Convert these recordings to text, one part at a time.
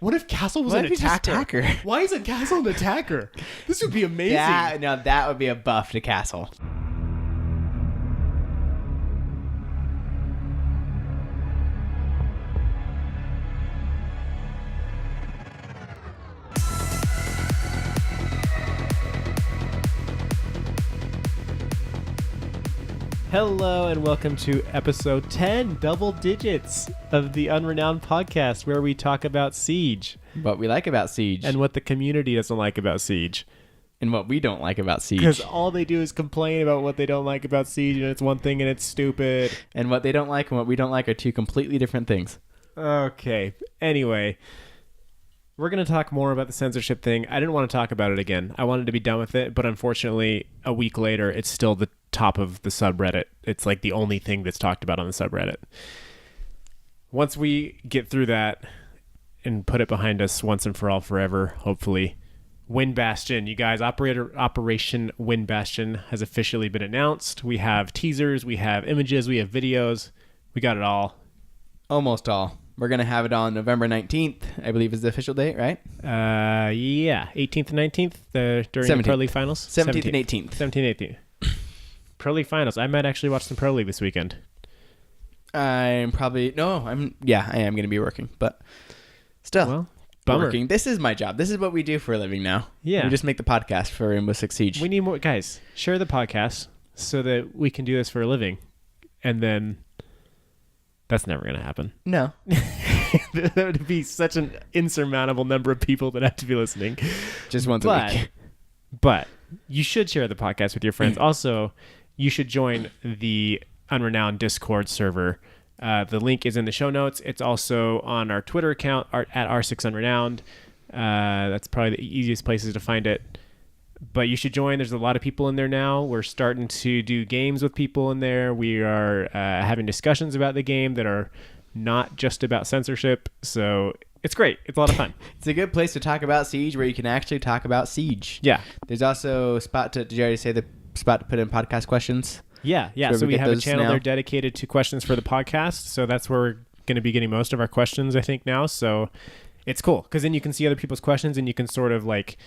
What if Castle was an attacker? Why isn't Castle an attacker? This would be amazing. That would be a buff to Castle. Hello and welcome to episode 10, double digits, of the Unrenowned podcast, where we talk about Siege. What we like about Siege. And what the community doesn't like about Siege. And what we don't like about Siege. Because all they do is complain about what they don't like about Siege, and it's one thing and it's stupid. And what they don't like and what we don't like are two completely different things. Okay. Anyway, we're going to talk more about the censorship thing. I didn't want to talk about it again. I wanted to be done with it, but unfortunately, a week later, it's still the top of the subreddit. It's like the only thing that's talked about on the subreddit. Once we get through that and put it behind us once and for all forever, hopefully, Win Bastion, you guys, Operation Wind Bastion has officially been announced. We have teasers, we have images, we have videos. We got it all. Almost all. We're going to have it on November 19th, I believe is the official date, right? Yeah. 18th and 19th during 17th. the Pro League finals? 17th and 18th. 17th and 18th. Pro League finals. I might actually watch some Pro League this weekend. I am going to be working, but still. Well, bummer. Working. This is my job. This is what we do for a living now. Yeah. We just make the podcast for Rainbow Six Siege. We need more guys. Share the podcast so that we can do this for a living. And then that's never going to happen. No. That would be such an insurmountable number of people that have to be listening. Just once a week. But you should share the podcast with your friends. Also, you should join the Unrenowned Discord server. The link is in the show notes. It's also on our Twitter account at R6Unrenowned. That's probably the easiest places to find it. But you should join. There's a lot of people in there now. We're starting to do games with people in there. We are having discussions about the game that are not just about censorship. So it's great. It's a lot of fun. It's a good place to talk about Siege where you can actually talk about Siege. Yeah. There's also did you already say the spot to put in podcast questions? Yeah. So we have a channel there dedicated to questions for the podcast. So that's where we're going to be getting most of our questions, I think, now. So it's cool because then you can see other people's questions and you can sort of like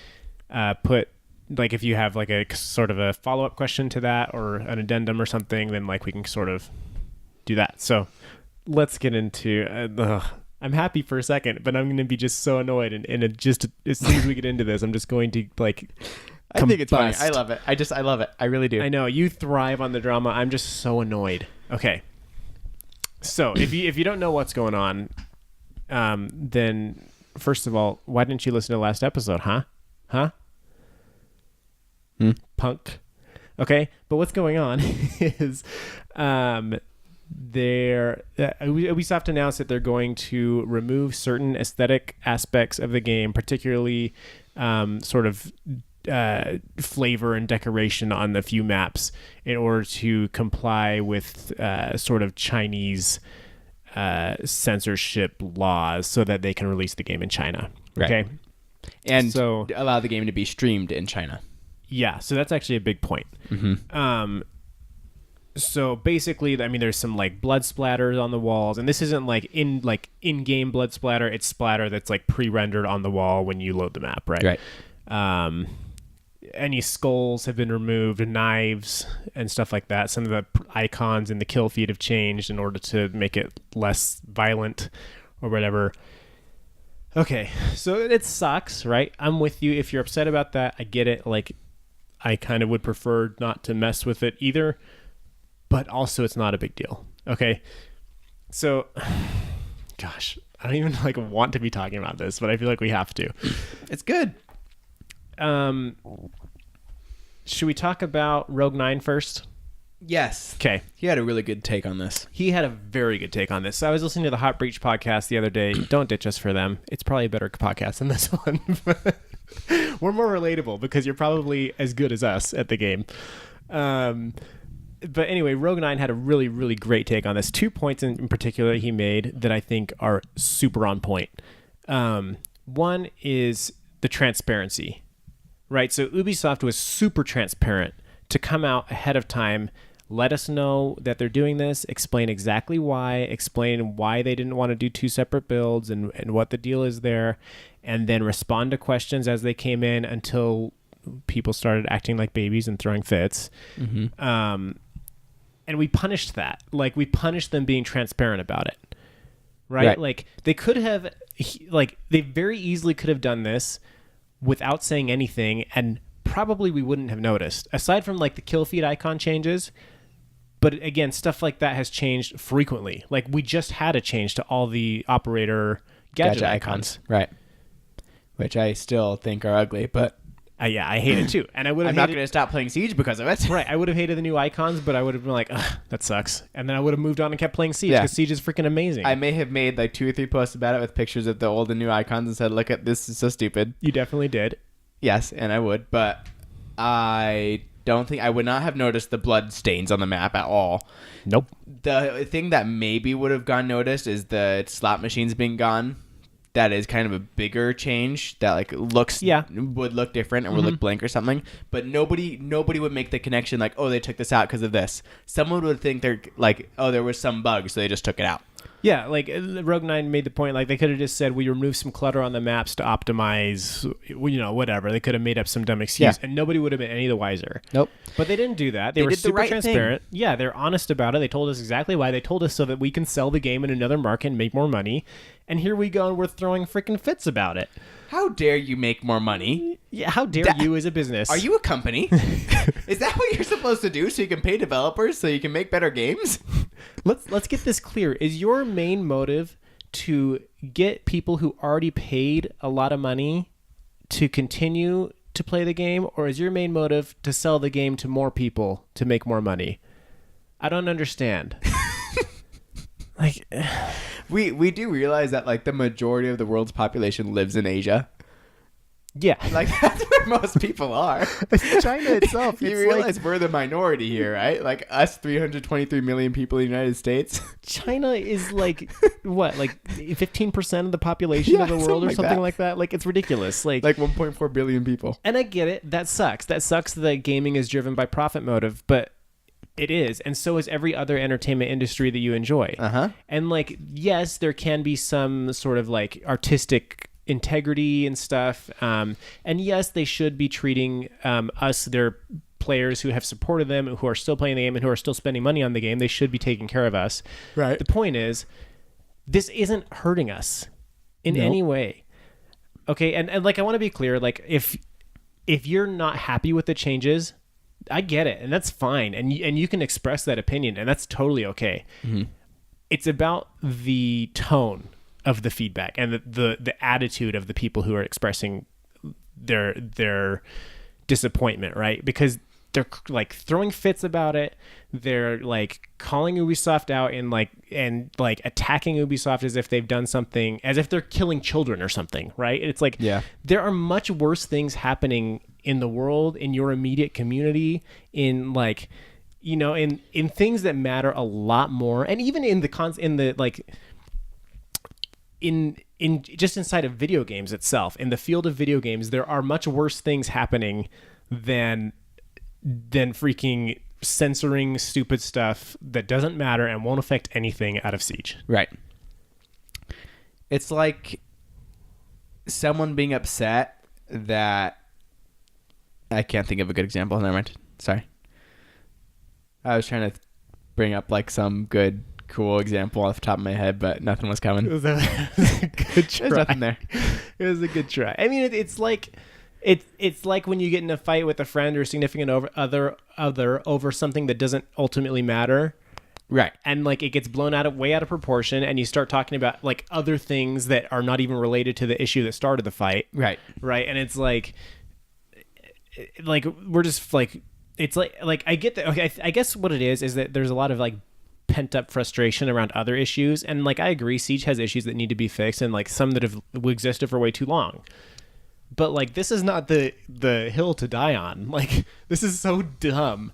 put, like if you have like a sort of a follow-up question to that or an addendum or something, then like we can sort of do that. So let's get into I'm happy for a second, but I'm going to be just so annoyed. And it just, as soon as we get into this, I'm just going to like, I think it's funny. I love it. I love it. I really do. I know you thrive on the drama. I'm just so annoyed. Okay. So if you don't know what's going on, then first of all, why didn't you listen to the last episode? Huh? Punk. Okay. But what's going on is, Ubisoft announced that they're going to remove certain aesthetic aspects of the game, particularly sort of flavor and decoration on the few maps in order to comply with sort of Chinese censorship laws so that they can release the game in China. Okay. Right. And so allow the game to be streamed in China. Yeah. So that's actually a big point. Mm-hmm. So basically, I mean, there's some like blood splatters on the walls, and this isn't like in-game blood splatter. It's splatter that's like pre-rendered on the wall when you load the map, right? Right. Any skulls have been removed, knives and stuff like that. Some of the icons in the kill feed have changed in order to make it less violent or whatever. Okay, so it sucks, right? I'm with you. If you're upset about that, I get it. Like, I kind of would prefer not to mess with it either. But also, it's not a big deal. Okay, so, gosh, I don't even like want to be talking about this, but I feel like we have to. It's good. Should we talk Rogue 9 first? Yes. Okay. He had a really good take on this. He had a very good take on this. So I was listening to the Hot Breach podcast the other day. Don't ditch us for them. It's probably a better podcast than this one. We're more relatable because you're probably as good as us at the game. But anyway, Rogue 9 had a really, really great take on this. 2 points in particular he made that I think are super on point. One is the transparency, right? So Ubisoft was super transparent to come out ahead of time let us know that they're doing this, explain exactly why, explain why they didn't want to do 2 separate builds and what the deal is there, and then respond to questions as they came in until people started acting like babies and throwing fits. And we punished that. Like, we punished them being transparent about it. Right? Like, they could have, like, they very easily could have done this without saying anything, and probably we wouldn't have noticed, aside from like the kill feed icon changes. But again, stuff like that has changed frequently. Like, we just had a change to all the operator gadget icons. Right. Which I still think are ugly, but yeah, I hate it too. And I would have I'm not going to stop playing Siege because of it. Right. I would have hated the new icons, but I would have been like, ugh, that sucks. And then I would have moved on and kept playing Siege because Siege is freaking amazing. I may have made like 2 or 3 posts about it with pictures of the old and new icons and said, look at this, is so stupid. You definitely did. Yes, and I would, but I don't think I would not have noticed the blood stains on the map at all. Nope. The thing that maybe would have gone noticed is the slot machines being gone. That is kind of a bigger change that like would look different and would look blank or something. But nobody would make the connection like, oh, they took this out because of this. Someone would think they're like, oh, there was some bug, so they just took it out. Yeah, like Rogue 9 made the point, like they could have just said we removed some clutter on the maps to optimize, whatever. They could have made up some dumb excuse, and nobody would have been any the wiser. Nope. But they didn't do that. They were did the super right transparent. thing. Yeah, they're honest about it. They told us exactly why. They told us so that we can sell the game in another market and make more money. And here we go, and we're throwing freaking fits about it. How dare you make more money? Yeah, how dare you as a business? Are you a company? Is that what you're supposed to do so you can pay developers so you can make better games? Let's get this clear. Is your main motive to get people who already paid a lot of money to continue to play the game, or is your main motive to sell the game to more people to make more money? I don't understand. Like, we do realize that like the majority of the world's population lives in Asia. Yeah. Like, that's where most people are. China itself. You realize we're the minority here, right? Like, us 323 million people in the United States. China is like, what, like 15% of the population of the world or something like that? Like, it's ridiculous. Like 1.4 billion people. And I get it. That sucks. That sucks that gaming is driven by profit motive, but it is. And so is every other entertainment industry that you enjoy. And like, yes, there can be some sort of like artistic integrity and stuff, and yes, they should be treating us, their players who have supported them, who are still playing the game and who are still spending money on the game, they should be taking care of us. Right. The point is, this isn't hurting us in any way. Okay, and like, I want to be clear, like, if you're not happy with the changes, I get it, and that's fine, and you can express that opinion, and that's totally okay. It's about the tone of the feedback and the attitude of the people who are expressing their disappointment, right? Because they're like throwing fits about it. They're like calling Ubisoft out and like attacking Ubisoft as if they've done something, as if they're killing children or something, right? It's like, there are much worse things happening in the world, in your immediate community, in like, in things that matter a lot more, and even in just inside of video games itself, in the field of video games, there are much worse things happening than freaking censoring stupid stuff that doesn't matter and won't affect anything out of Siege. Right. It's like someone being upset that... I can't think of a good example. Never mind. Sorry. I was trying to bring up like some good, cool example off the top of my head, but nothing was coming. It was a good try. There's nothing there. It was a good try. I mean, it's like when you get in a fight with a friend or significant other over something that doesn't ultimately matter, right? And like it gets blown way out of proportion, and you start talking about like other things that are not even related to the issue that started the fight, right? And it's like we're just like, it's like I get that. Okay, I guess what it is that there's a lot of like pent up frustration around other issues, and like I agree, Siege has issues that need to be fixed, and like some that have existed for way too long. But like, this is not the hill to die on. Like, this is so dumb,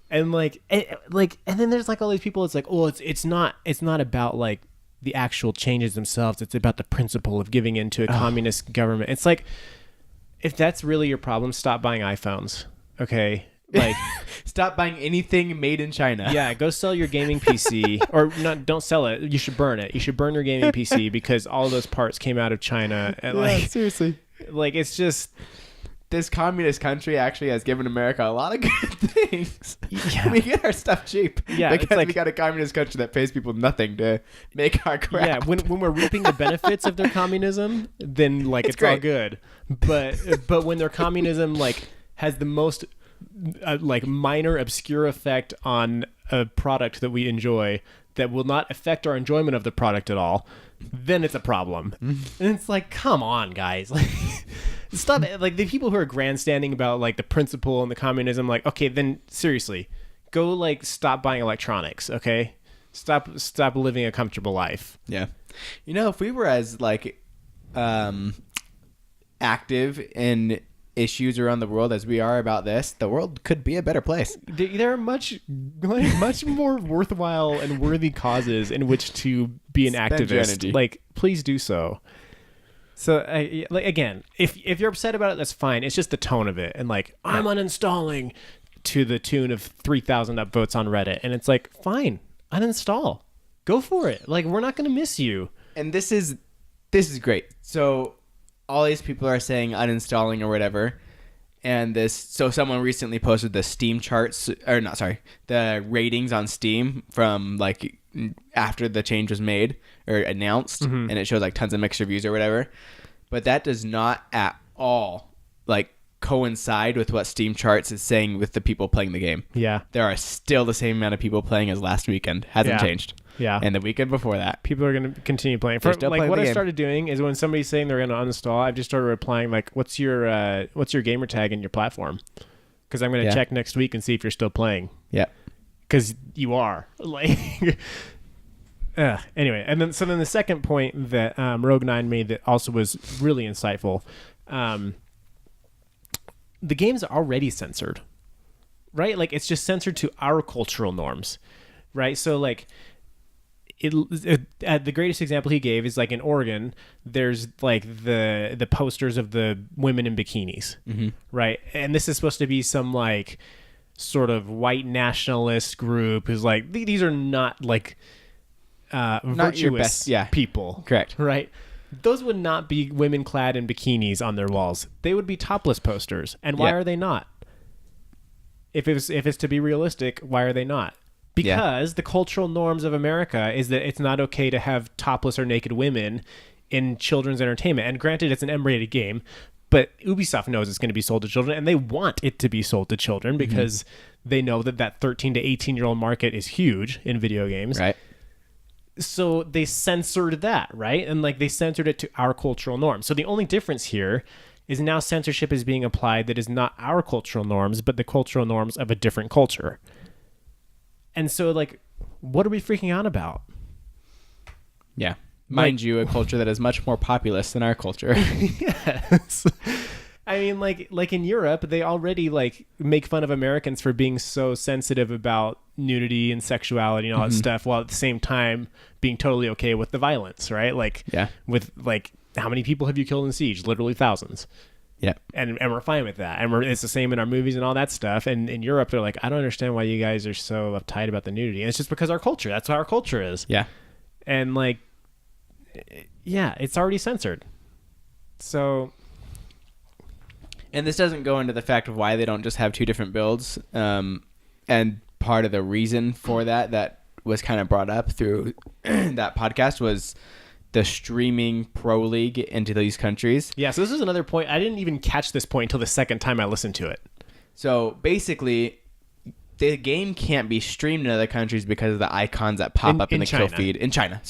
and and then there's like all these people. It's like, oh, it's not about like the actual changes themselves. It's about the principle of giving in to a communist government. It's like, if that's really your problem, stop buying iPhones. Okay. Like, stop buying anything made in China. Yeah, go sell your gaming PC, or not. Don't sell it. You should burn it. You should burn your gaming PC because all those parts came out of China. And seriously. Like, it's just, this communist country actually has given America a lot of good things. Yeah. We get our stuff cheap. Yeah, because we got a communist country that pays people nothing to make our crap. Yeah, when we're reaping the benefits of their communism, then like it's all good. But when their communism like has the most like minor obscure effect on a product that we enjoy that will not affect our enjoyment of the product at all, then it's a problem. And it's like, come on, guys. Like, stop. Like, the people who are grandstanding about like the principle and the communism, like, okay, then seriously, go like stop buying electronics. Okay, stop living a comfortable life. Yeah, you know, if we were as like active in issues around the world as we are about this, the world could be a better place. There are much more worthwhile and worthy causes in which to be an activist. Like, please do so. So, like, again, if you're upset about it, that's fine. It's just the tone of it, and like, I'm uninstalling to the tune of 3,000 upvotes on Reddit, and it's like, fine, uninstall, go for it. Like, we're not gonna miss you. And this is great. So all these people are saying uninstalling or whatever, and so someone recently posted the Steam charts, or not, sorry, the ratings on Steam from like after the change was made or announced, and it shows like tons of mixed reviews or whatever, but that does not at all like coincide with what Steam charts is saying with the people playing the game. Yeah, there are still the same amount of people playing as last weekend. Hasn't changed. Yeah. And the weekend before that, people are going to continue playing. Like, what I started doing is when somebody's saying they're going to uninstall, I've just started replying like, what's your gamer tag in your platform? Because I'm going to check next week and see if you're still playing. Yeah. Because you are. Like, anyway, and then the second point that Rogue9 made that also was really insightful, the game's already censored, right? Like, it's just censored to our cultural norms, right? So like, the greatest example he gave is like in Oregon, there's like the posters of the women in bikinis, right? And this is supposed to be some like sort of white nationalist group who's like, these are not like not virtuous your best, people, correct? Right? Those would not be women clad in bikinis on their walls. They would be topless posters. And why are they not? If it's to be realistic, why are they not? Because the cultural norms of America is that it's not okay to have topless or naked women in children's entertainment. And granted, it's an M-rated game, but Ubisoft knows it's going to be sold to children, and they want it to be sold to children because they know that 13 to 18-year-old market is huge in video games. Right. So they censored that, right? And like, they censored it to our cultural norms. So the only difference here is now censorship is being applied that is not our cultural norms, but the cultural norms of a different culture. And so, like, what are we freaking out about? Yeah. Mind you, a culture that is much more populous than our culture. Yes. I mean, like in Europe, they already, like, make fun of Americans for being so sensitive about nudity and sexuality and all that stuff, while at the same time being totally okay with the violence, right? Like, with, like, how many people have you killed in Siege? Literally thousands. Yeah. And we're fine with that. And it's the same in our movies and all that stuff. And in Europe, they're like, I don't understand why you guys are so uptight about the nudity. And it's just because our culture. That's how our culture is. Yeah. And like, yeah, it's already censored. So. And this doesn't go into the fact of why they don't just have two different builds. And part of the reason for that was kind of brought up through that podcast was the streaming pro league into these countries. Yeah, so this is another point. I didn't even catch this point until the second time I listened to it. So basically, the game can't be streamed in other countries because of the icons that pop up in the kill feed. In China,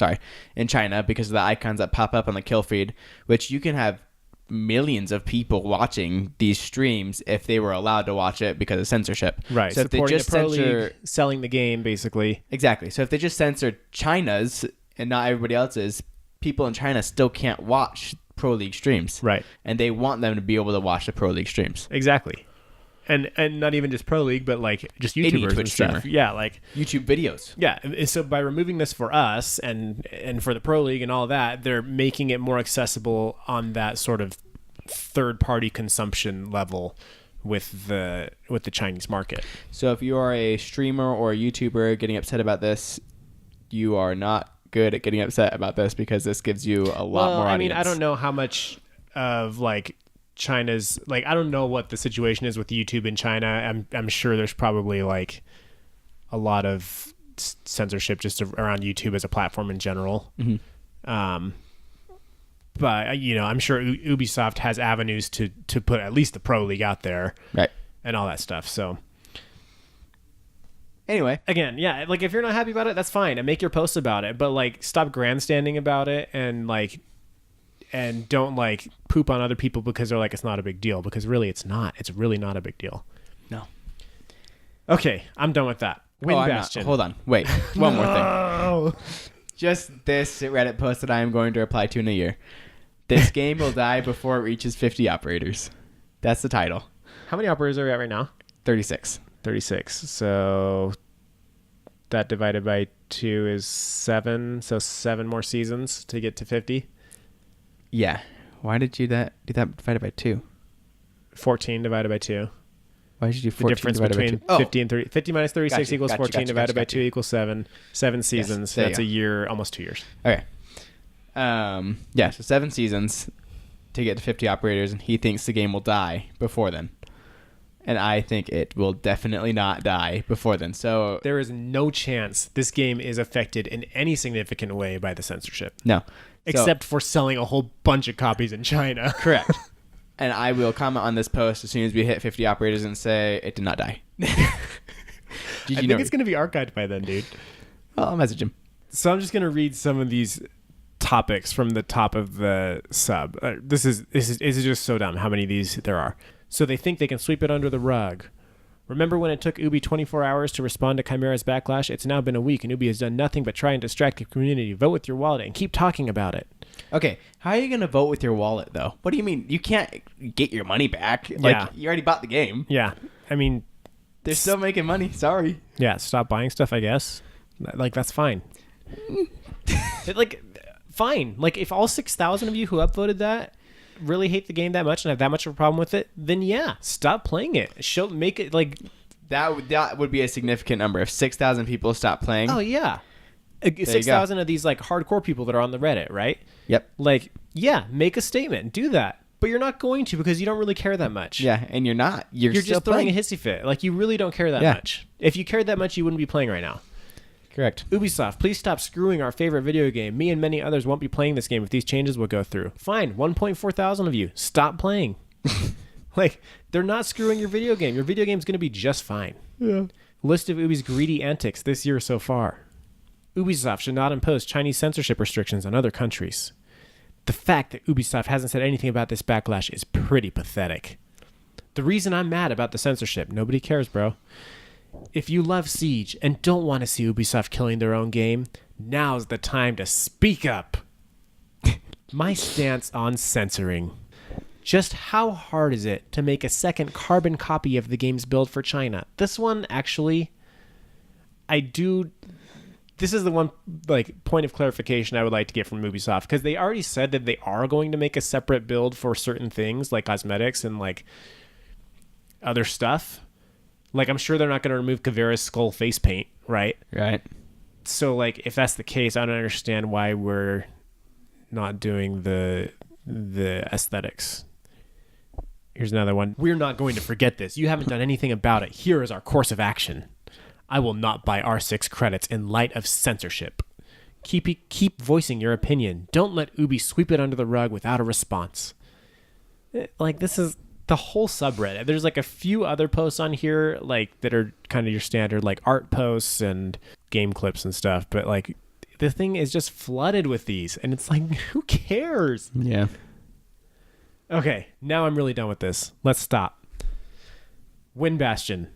because of the icons that pop up on the kill feed, which you can have millions of people watching these streams if they were allowed to watch it because of censorship. Right, so supporting if they just the pro league, selling the game, basically. Exactly. So if they just censor China's and not everybody else's, people in China still can't watch Pro League streams. Right. And they want them to be able to watch the Pro League streams. Exactly. And not even just Pro League, but like just YouTubers and stuff. Yeah, like YouTube videos. Yeah. So by removing this for us and for the Pro League and all that, they're making it more accessible on that sort of third-party consumption level with the Chinese market. So if you are a streamer or a YouTuber getting upset about this, you are not good at getting upset about this because this gives you a lot more audience. I mean, I don't know how much of like China's like I don't know what the situation is with YouTube in China. I'm sure there's probably like a lot of censorship just around YouTube as a platform in general. Mm-hmm. But I'm sure Ubisoft has avenues to put at least the Pro League out there, right, and all that stuff. So anyway, again, yeah, like if you're not happy about it, that's fine, and make your posts about it. But like, stop grandstanding about it, and don't like poop on other people because they're like it's not a big deal. Because really, it's not. It's really not a big deal. No. Okay, I'm done with that. Win Bastion. Hold on, wait, one more thing. Just this Reddit post that I am going to reply to in a year. This game will die before it reaches 50 operators. That's the title. How many operators are we at right now? 36. 36. So that divided by 2 is 7. So 7 more seasons to get to 50. Yeah. Why did you do that divided by 2? 14 divided by 2. Why did you do 14 the difference between 50 and 30? 50 minus 36 equals 14 divided by 2 equals 7. 7 seasons. Yes, that's a year, almost 2 years. Okay. Yeah, so 7 seasons to get to 50 operators, and he thinks the game will die before then. And I think it will definitely not die before then. So there is no chance this game is affected in any significant way by the censorship. No. Except for selling a whole bunch of copies in China. Correct. And I will comment on this post as soon as we hit 50 operators and say it did not die. I think it's going to be archived by then, dude. Well, I'll message him. So I'm just going to read some of these topics from the top of the sub. This is just so dumb how many of these there are. So they think they can sweep it under the rug. Remember when it took Ubi 24 hours to respond to Chimera's backlash? It's now been a week, and Ubi has done nothing but try and distract the community. Vote with your wallet and keep talking about it. Okay, how are you going to vote with your wallet, though? What do you mean? You can't get your money back. Like, you already bought the game. Yeah, I mean... They're still making money. Sorry. Yeah, stop buying stuff, I guess. Like, that's fine. Fine. Like, if all 6,000 of you who upvoted that really hate the game that much and have that much of a problem with it, then yeah, stop playing it. Make it like that would be a significant number if 6,000 people stop playing. Oh yeah, 6,000 of these like hardcore people that are on the Reddit, right? Yep. Like, yeah, make a statement, do that, but you're not going to because you don't really care that much. Yeah, and you're not. You're just throwing a hissy fit. Like, you really don't care that much. If you cared that much, you wouldn't be playing right now. Correct. Ubisoft, please stop screwing our favorite video game. Me and many others won't be playing this game if these changes will go through. Fine, 1.4 thousand of you, stop playing. Like, they're not screwing your video game. Your video game's going to be just fine. Yeah. List of Ubi's greedy antics this year so far. Ubisoft should not impose Chinese censorship restrictions on other countries. The fact that Ubisoft hasn't said anything about this backlash is pretty pathetic. The reason I'm mad about the censorship, nobody cares, bro. If you love Siege and don't want to see Ubisoft killing their own game, now's the time to speak up. My stance on censoring. Just how hard is it to make a second carbon copy of the game's build for China? This one, actually, this is the one like point of clarification I would like to get from Ubisoft, because they already said that they are going to make a separate build for certain things like cosmetics and like other stuff. Like, I'm sure they're not going to remove Caveira's skull face paint, right? Right. So, like, if that's the case, I don't understand why we're not doing the aesthetics. Here's another one. We're not going to forget this. You haven't done anything about it. Here is our course of action. I will not buy R6 credits in light of censorship. Keep voicing your opinion. Don't let Ubi sweep it under the rug without a response. Like, this is... the whole subreddit. There's like a few other posts on here like that are kind of your standard like art posts and game clips and stuff, but like the thing is just flooded with these, and it's like, who cares? Yeah. Okay, now I'm really done with this. Let's stop. Win Bastion.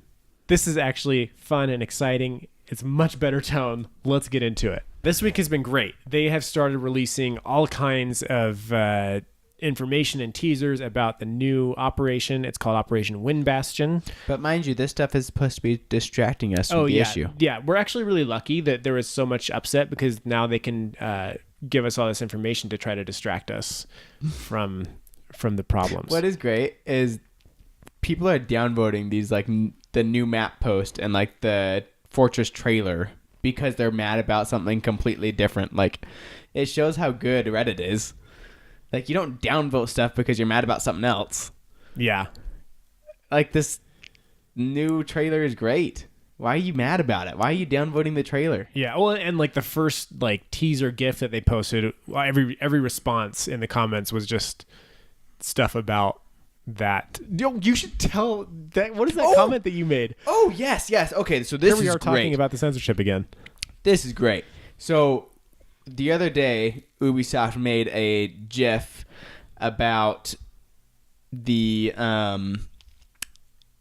This is actually fun and exciting. It's much better tone. Let's get into it. This week has been great. They have started releasing all kinds of information and teasers about the new operation. It's called Operation Wind Bastion. But mind you, this stuff is supposed to be distracting us from the issue. Yeah, we're actually really lucky that there was so much upset, because now they can give us all this information to try to distract us from the problems. What is great is people are downvoting these like the new map post and like the Fortress trailer because they're mad about something completely different. Like, it shows how good Reddit is. Like, you don't downvote stuff because you're mad about something else. Yeah. Like, this new trailer is great. Why are you mad about it? Why are you downvoting the trailer? Yeah, well, and like the first like teaser GIF that they posted, every response in the comments was just stuff about that. Yo, you should tell that. What is that comment that you made? Oh, yes. Okay, so this Here we is are talking about the censorship again. This is great. So the other day, Ubisoft made a GIF about the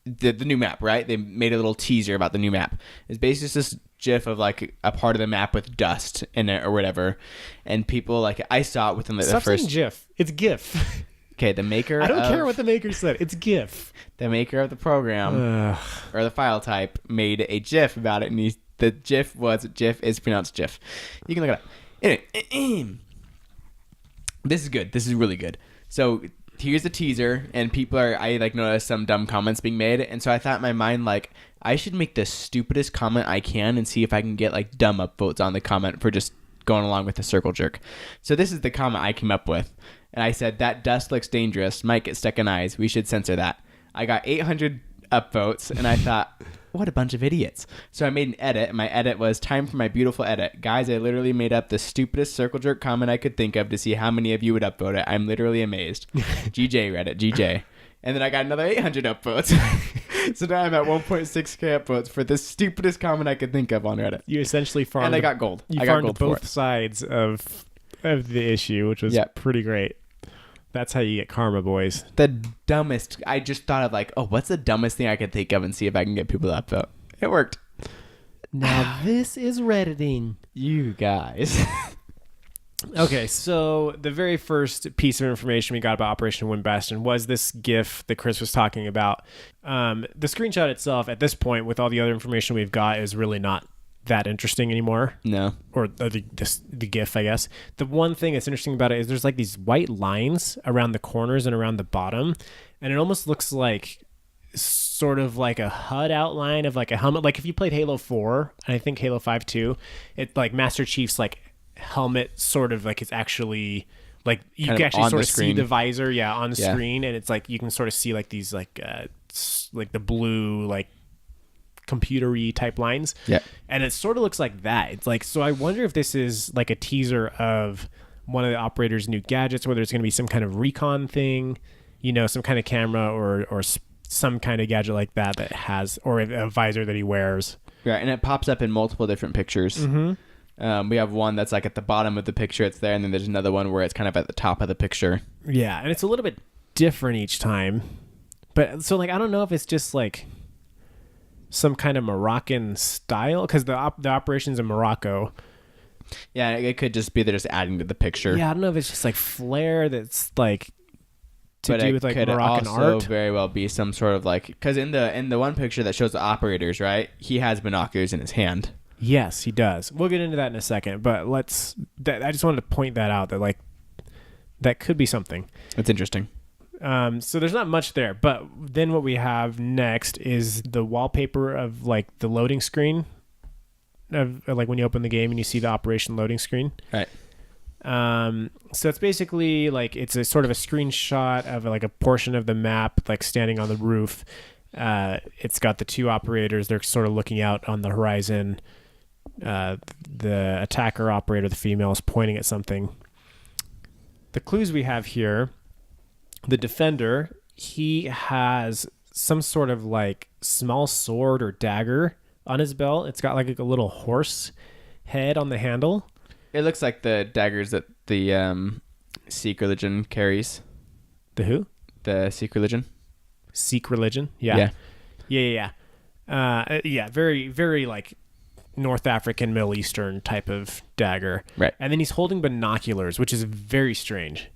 new map, right? They made a little teaser about the new map. It's basically just this GIF of like a part of the map with dust in it or whatever, and people like I saw it within the Stop first. saying GIF. It's GIF. Okay, the maker. I don't care what the maker said. It's GIF. The maker of the program or the file type made a GIF about it, and the GIF is pronounced GIF. You can look it up. Anyway, this is good. This is really good. So here's the teaser, and I like noticed some dumb comments being made, and so I thought in my mind like I should make the stupidest comment I can and see if I can get like dumb upvotes on the comment for just going along with the circle jerk. So this is the comment I came up with, and I said that dust looks dangerous, might get stuck in eyes, we should censor that. I got 800 upvotes, and I thought, what a bunch of idiots. So I made an edit, and my edit was time for my beautiful edit. Guys, I literally made up the stupidest circle jerk comment I could think of to see how many of you would upvote it. I'm literally amazed. GJ Reddit, GJ. And then I got another 800 upvotes. So now I'm at 1.6k upvotes for the stupidest comment I could think of on Reddit. You essentially farmed. And I got gold. You I got farmed gold both sides of the issue, which was pretty great. That's how you get karma, boys. The dumbest. I just thought of like, what's the dumbest thing I could think of and see if I can get people to upvote. It worked. Now this is Redditing. You guys. Okay, so the very first piece of information we got about Operation Wind Bastion was this GIF that Chris was talking about. The screenshot itself, at this point, with all the other information we've got, is really not that interesting anymore. No. Or the GIF, I guess. The one thing that's interesting about it is there's like these white lines around the corners and around the bottom, and it almost looks like sort of like a HUD outline of like a helmet. Like if you played Halo 4, and I think Halo 5 too, it like Master Chief's like helmet sort of like it's actually like you can actually sort of see the visor on the screen, and it's like you can sort of see like these like the blue like computery type lines, and it sort of looks like that. It's like, so I wonder if this is like a teaser of one of the operator's new gadgets, whether it's going to be some kind of recon thing, some kind of camera or some kind of gadget like that has, or a visor that he wears. Right, and it pops up in multiple different pictures. We have one that's like at the bottom of the picture, it's there, and then there's another one where it's kind of at the top of the picture. Yeah, and it's a little bit different each time. But so like I don't know if it's just like some kind of Moroccan style, because the operation's in Morocco. Yeah, it could just be they're just adding to the picture. Yeah, I don't know if it's just like flair that's like to do with like could Moroccan also art. Very well be some sort of like, because in the one picture that shows the operators, right, he has binoculars in his hand. Yes, he does. We'll get into that in a second, but I just wanted to point that out, that like that could be something. It's interesting. So there's not much there, but then what we have next is the wallpaper of like the loading screen of like when you open the game and you see the operation loading screen. Right. So it's basically like it's a sort of a screenshot of like a portion of the map, like standing on the roof. It's got the two operators. They're sort of looking out on the horizon. The attacker operator, the female, is pointing at something. The clues we have here: the defender, he has some sort of like small sword or dagger on his belt. It's got like a little horse head on the handle. It looks like the daggers that the Sikh religion carries. The who? The Sikh religion. Sikh religion? Yeah. Very, very like North African, Middle Eastern type of dagger. Right. And then he's holding binoculars, which is very strange.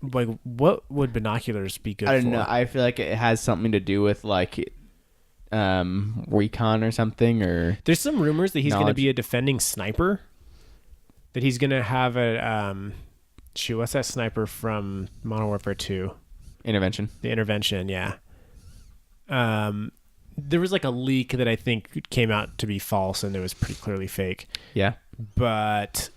Like, what would binoculars be good for? I don't know. I feel like it has something to do with like recon or something, or there's some rumors that he's going to be a defending sniper, that he's going to have a what's that sniper from Modern Warfare 2? intervention. The intervention, yeah. There was like a leak that I think came out to be false, and it was pretty clearly fake. Yeah. But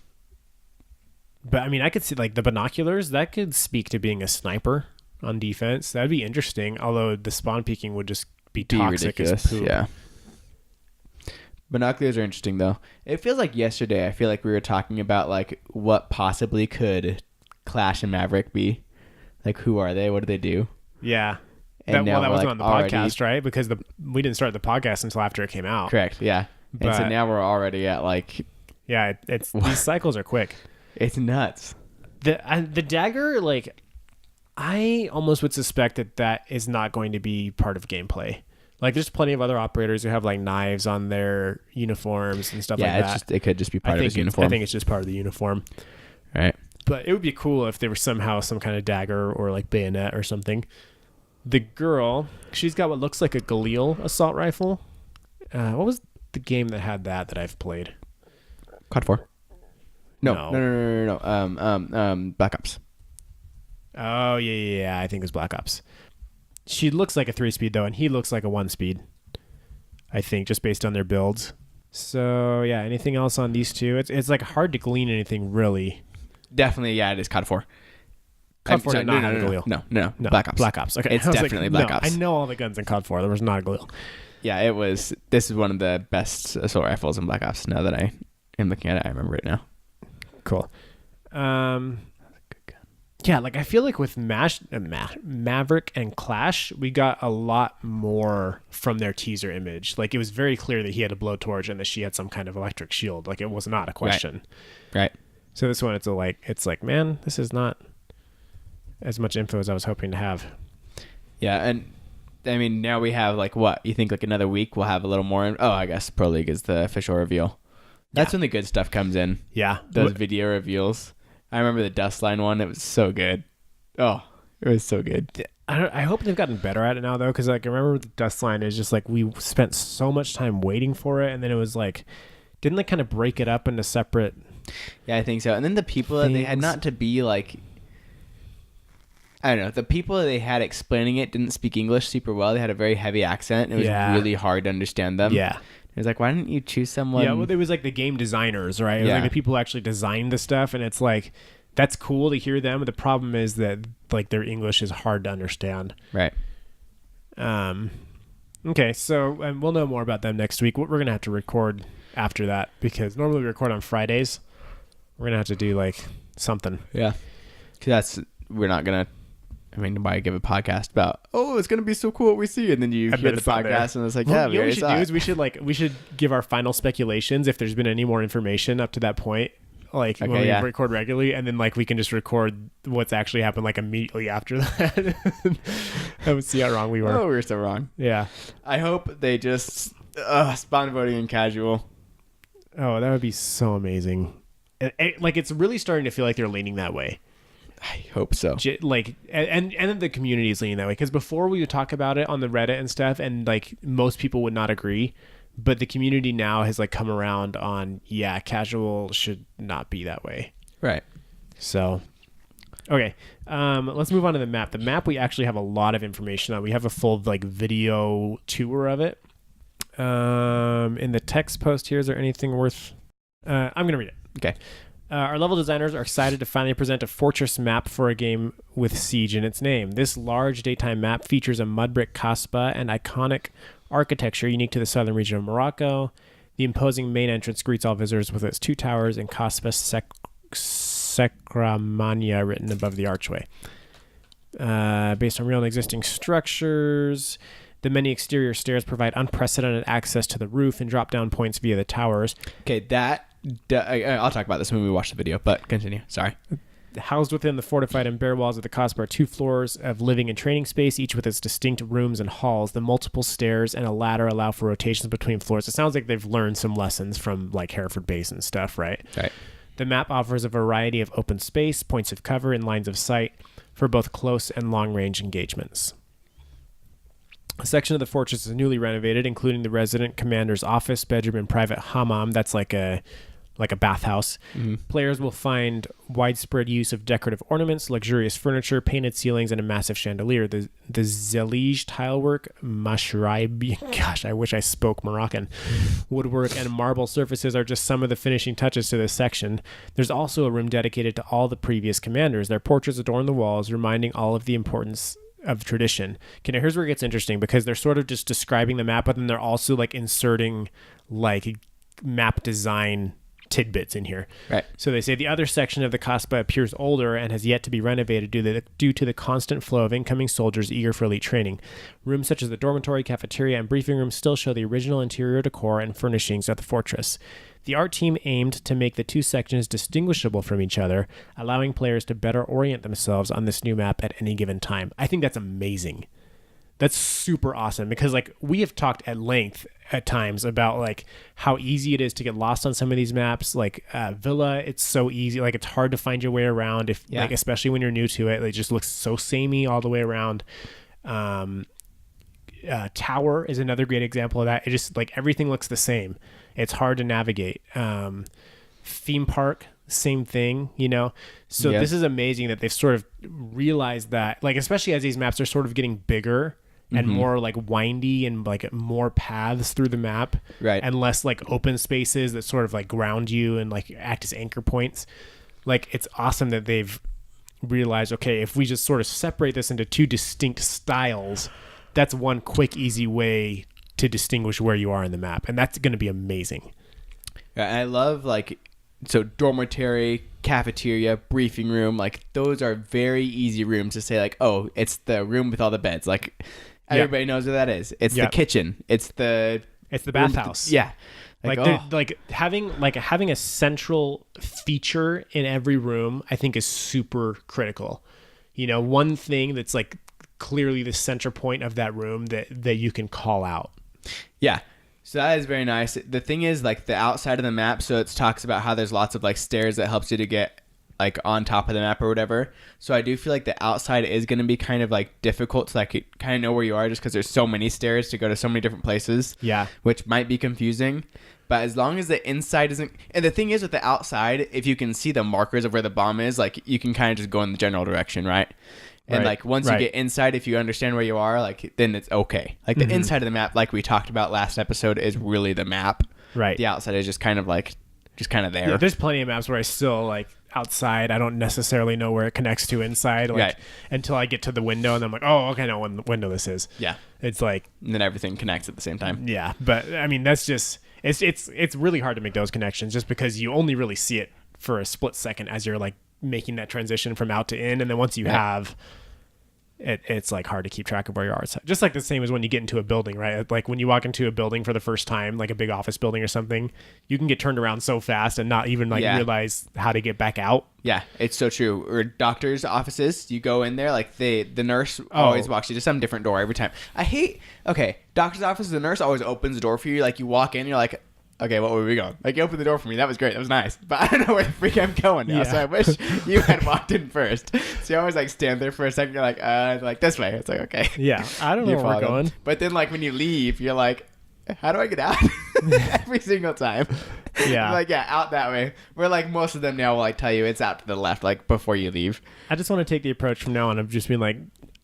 I mean, I could see like the binoculars that could speak to being a sniper on defense. That'd be interesting. Although the spawn peeking would just be toxic as poop. Yeah. Binoculars are interesting though. It feels like yesterday. I feel like we were talking about like what possibly could Clash and Maverick be. Like, who are they? What do they do? Yeah. And that wasn't on the podcast, right? Because we didn't start the podcast until after it came out. Correct. Yeah. And so now we're already at like. Yeah, it's these cycles are quick. It's nuts. The dagger, like, I almost would suspect that is not going to be part of gameplay. Like, there's plenty of other operators who have like knives on their uniforms and stuff like that. Yeah, it could just be part of his uniform. I think it's just part of the uniform. Right. But it would be cool if there was somehow some kind of dagger or like bayonet or something. The girl, she's got what looks like a Galil assault rifle. What was the game that had that I've played? COD 4. No. Black Ops. Oh, yeah. I think it was Black Ops. She looks like a 3-speed, though, and he looks like a 1-speed, I think, just based on their builds. So, yeah, anything else on these two? It's like hard to glean anything, really. Definitely, yeah, it is COD 4. COD 4 did not have a Galil. No. Black Ops. Black Ops. Okay. It's definitely Black Ops. I know all the guns in COD 4. There was not a Galil. Yeah, this is one of the best assault rifles in Black Ops. Now that I am looking at it, I remember it now. Cool. Yeah, like I feel like with Maverick and Clash, we got a lot more from their teaser image. Like it was very clear that he had a blowtorch and that she had some kind of electric shield. Like it was not a question. Right. So this one, it's like, man, this is not as much info as I was hoping to have. Yeah, and I mean now we have like what you think like another week we'll have a little more. Oh, I guess Pro League is the official reveal. That's when the good stuff comes in. Yeah, those video reveals. I remember the Dustline one. It was so good. Oh, it was so good. I hope they've gotten better at it now, though, because like I remember the Dustline is just like we spent so much time waiting for it, and then it was like, didn't they kind of break it up into separate? Yeah, I think so. And then the people that they had not to be like, I don't know, the people that they had explaining it didn't speak English super well. They had a very heavy accent. It was really hard to understand them. Yeah. It was like, why didn't you choose someone? Yeah, well, it was like the game designers, right? It was like the people who actually designed the stuff, and it's like, that's cool to hear them. But the problem is that like their English is hard to understand. Right. Okay, so we'll know more about them next week. We're going to have to record after that because normally we record on Fridays. We're going to have to do like something. Yeah. Because we're not going to, I mean, why give a podcast about, oh, it's going to be so cool what we see. And then you hear the podcast and it's like, yeah, what we should do is we should give our final speculations if there's been any more information up to that point. Like when we record regularly, and then like we can just record what's actually happened like immediately after that. I would see how wrong we were. Oh, we were so wrong. Yeah. I hope they just spawn voting in casual. Oh, that would be so amazing. Like it's really starting to feel like they're leaning that way. I hope so. Like, and then the community is leaning that way because before we would talk about it on the Reddit and stuff, and like most people would not agree. But the community now has like come around on, casual should not be that way. Right. So, okay. Let's move on to the map. The map we actually have a lot of information on. We have a full like video tour of it. In the text post here, is there anything worth... I'm going to read it. Okay. Our level designers are excited to finally present a fortress map for a game with Siege in its name. This large daytime map features a mud brick kasbah and iconic architecture unique to the southern region of Morocco. The imposing main entrance greets all visitors with its two towers and kasbah Sekramania written above the archway. Based on real and existing structures, the many exterior stairs provide unprecedented access to the roof and drop-down points via the towers. Okay, I'll talk about this when we watch the video, but continue. Sorry. Housed within the fortified and bare walls of the kasbah are 2 floors of living and training space, each with its distinct rooms and halls. The multiple stairs and a ladder allow for rotations between floors. It sounds like they've learned some lessons from like Hereford Base and stuff, right? Right. The map offers a variety of open space, points of cover, and lines of sight for both close and long-range engagements. A section of the fortress is newly renovated, including the resident commander's office, bedroom, and private hammam. That's like a like a bathhouse. Players will find widespread use of decorative ornaments, luxurious furniture, painted ceilings, and a massive chandelier. The Zelige tilework, Mashraib, gosh, I wish I spoke Moroccan, woodwork, and marble surfaces are just some of the finishing touches to this section. There's also a room dedicated to all the previous commanders. Their portraits adorn the walls, reminding all of the importance of tradition. Okay, now here's where it gets interesting, because they're sort of just describing the map, but then they're also like inserting like map design tidbits in here. Right. So they say the other section of the Kasbah appears older and has yet to be renovated due to the constant flow of incoming soldiers eager for elite training. Rooms such as the dormitory, cafeteria, and briefing room still show the original interior decor and furnishings of the fortress. The art team aimed to make the two sections distinguishable from each other, allowing players to better orient themselves on this new map at any given time. I think that's amazing. That's super awesome, because like we have talked at length at times about like how easy it is to get lost on some of these maps. Like Villa, it's so easy. Like it's hard to find your way around like especially when you're new to it. It just looks so samey all the way around. Tower is another great example of that. It just like everything looks the same. It's hard to navigate. Theme park, same thing, you know? So this is amazing that they've sort of realized that, like, especially as these maps are sort of getting bigger and more like windy and like more paths through the map, right, and less like open spaces that sort of like ground you and like act as anchor points. Like, it's awesome that they've realized, okay, if we just sort of separate this into two distinct styles, that's one quick, easy way to distinguish where you are in the map. And that's going to be amazing. I love like, so dormitory, cafeteria, briefing room, like those are very easy rooms to say like, oh, it's the room with all the beds. Like everybody knows what that is. It's the kitchen. It's the bathhouse. Yeah. Like having a central feature in every room, I think is super critical. You know, one thing that's like clearly the center point of that room that you can call out. Yeah. So that is very nice. The thing is, like, the outside of the map, so it talks about how there's lots of, like, stairs that helps you to get, like, on top of the map or whatever. So I do feel like the outside is going to be kind of, like, difficult to, like, kind of know where you are just because there's so many stairs to go to so many different places. Yeah. Which might be confusing. But as long as the inside isn't... And the thing is, with the outside, if you can see the markers of where the bomb is, like, you can kind of just go in the general direction, right? And like once you get inside, if you understand where you are, like then it's okay. Like the inside of the map, like we talked about last episode, is really the map. Right. The outside is just kind of there. Yeah, there's plenty of maps where I still like outside, I don't necessarily know where it connects to inside, like until I get to the window, and I'm like, oh, okay, I know what window this is. Yeah. It's like, and then everything connects at the same time. Yeah, but I mean that's just it's really hard to make those connections just because you only really see it for a split second as you're like making that transition from out to in, and then once you have it's like hard to keep track of where you are. It's just like the same as when you get into a building, right? Like when you walk into a building for the first time, like a big office building or something, you can get turned around so fast and not even like realize how to get back out. Yeah, it's so true. Or doctors' offices, you go in there, like the nurse always walks you to some different door every time. Doctor's office, the nurse always opens the door for you. Like you walk in, you're like, okay, what were we going? Like, you opened the door for me. That was great. That was nice. But I don't know where the freak I'm going now. Yeah. So I wish you had walked in first. So you always, like, stand there for a second. You're like this way. It's like, okay. Yeah. I don't know where we're going. But then, like, when you leave, you're like, how do I get out? Every single time. Yeah. Like, yeah, out that way. Where, like, most of them now will, like, tell you it's out to the left, like, before you leave. I just want to take the approach from now on of just being like,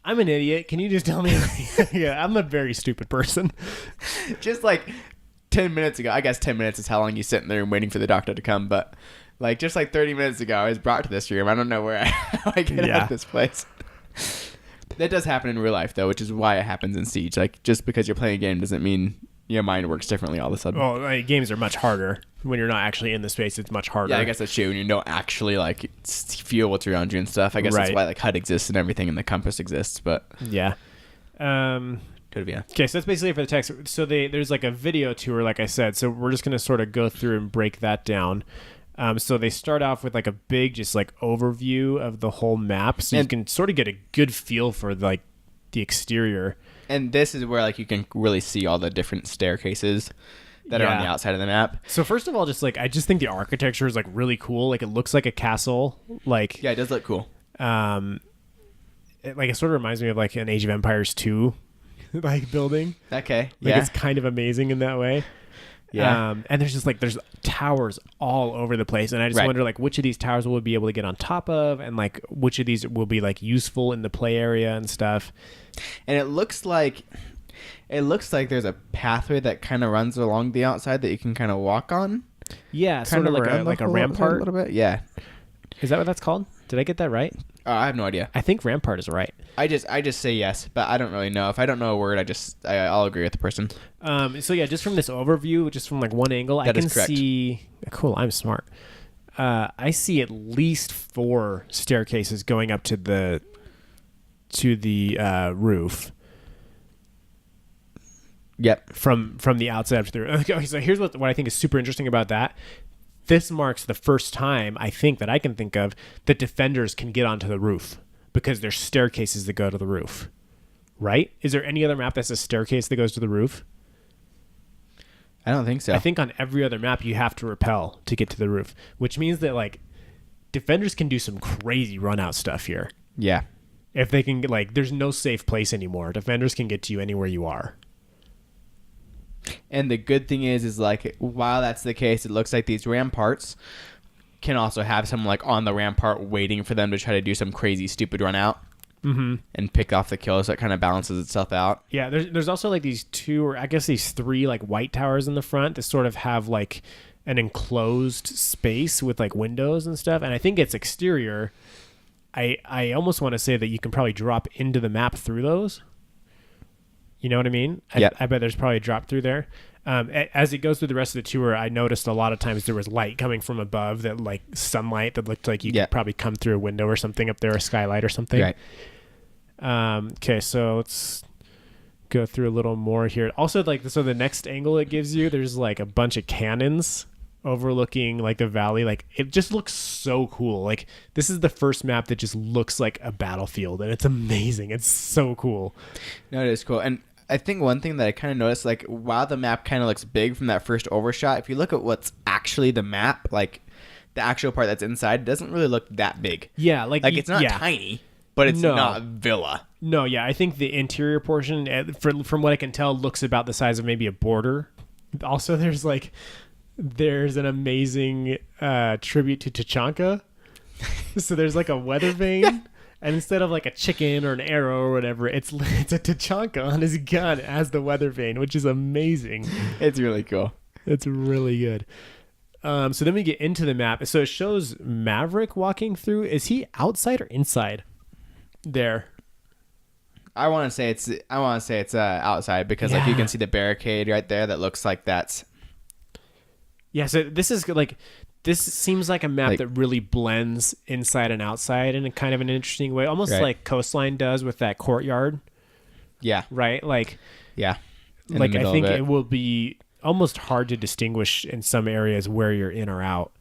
I'm an idiot. Can you just tell me? Yeah, I'm a very stupid person. Just, like... 10 minutes ago, I guess 10 minutes is how long you sit in there waiting for the doctor to come, but like just like 30 minutes ago, I was brought to this room. I don't know how I get out of this place. That does happen in real life, though, which is why it happens in Siege. Like, just because you're playing a game doesn't mean your mind works differently all of a sudden. Well, like, games are much harder. When you're not actually in the space, it's much harder. Yeah, I guess that's true. When you don't actually, like, feel what's around you and stuff. I guess that's why, like, HUD exists and everything and the compass exists, but... Yeah. Okay, so that's basically it for the text. So there's like a video tour, like I said. So we're just going to sort of go through and break that down. So they start off with like a big, just like overview of the whole map. So you can sort of get a good feel for like the exterior. And this is where like you can really see all the different staircases that are on the outside of the map. So first of all, just like, I just think the architecture is like really cool. Like it looks like a castle. Like, yeah, it does look cool. It sort of reminds me of like an Age of Empires 2 like building. Okay. Like it's kind of amazing in that way. Yeah. And there's towers all over the place, and I just wonder like which of these towers will we be able to get on top of, and like which of these will be like useful in the play area and stuff. And it looks like there's a pathway that kind of runs along the outside that you can kind of walk on. Yeah, sort of like a rampart. A little bit. Yeah. Is that what that's called? Did I get that right? I have no idea. I think rampart is right. I just say yes, but I don't really know. If I don't know a word, I'll agree with the person. So yeah, just from this overview, just from like one angle, I can see. Cool, I'm smart. I see at least 4 staircases going up to the roof. Yep. From the outside up to the roof. Okay, so here's what I think is super interesting about that. This marks the first time, I think, that I can think of that defenders can get onto the roof because there's staircases that go to the roof. Right? Is there any other map that's a staircase that goes to the roof? I don't think so. I think on every other map you have to rappel to get to the roof, which means that like defenders can do some crazy run out stuff here. Yeah. If they can like, there's no safe place anymore. Defenders can get to you anywhere you are. And the good thing is like, while that's the case, it looks like these ramparts can also have someone like on the rampart waiting for them to try to do some crazy stupid run out and pick off the kills. So it kind of balances itself out. Yeah, there's also like these 2 or I guess these 3 like white towers in the front that sort of have like an enclosed space with like windows and stuff. And I think it's exterior. I almost want to say that you can probably drop into the map through those. You know what I mean? Yeah. I bet there's probably a drop through there. As it goes through the rest of the tour, I noticed a lot of times there was light coming from above, that like sunlight that looked like you could probably come through a window or something up there, a skylight or something. Right. Okay, so let's go through a little more here. Also, like, so the next angle it gives you, there's like a bunch of cannons overlooking like the valley. Like, it just looks so cool. Like, this is the first map that just looks like a battlefield, and it's amazing. It's so cool. No, it is cool. And I think one thing that I kind of noticed, like, while the map kind of looks big from that first overshot, if you look at what's actually the map, like the actual part that's inside, it doesn't really look that big. Yeah, like it's not tiny, but it's not villa. No, yeah, I think the interior portion, from what I can tell, looks about the size of maybe a border. Also, there's an amazing tribute to Tachanka. So there's like a weather vane. And instead of like a chicken or an arrow or whatever, it's a Tachanka on his gun as the weather vane, which is amazing. It's really cool. It's really good. So then we get into the map. So it shows Maverick walking through. Is he outside or inside there? I want to say it's outside because like you can see the barricade right there that looks like that's. Yeah, so this seems like a map that really blends inside and outside in a kind of an interesting way, almost like Coastline does with that courtyard. Yeah. Right? Like, yeah. Like, I think it will be almost hard to distinguish in some areas where you're in or out.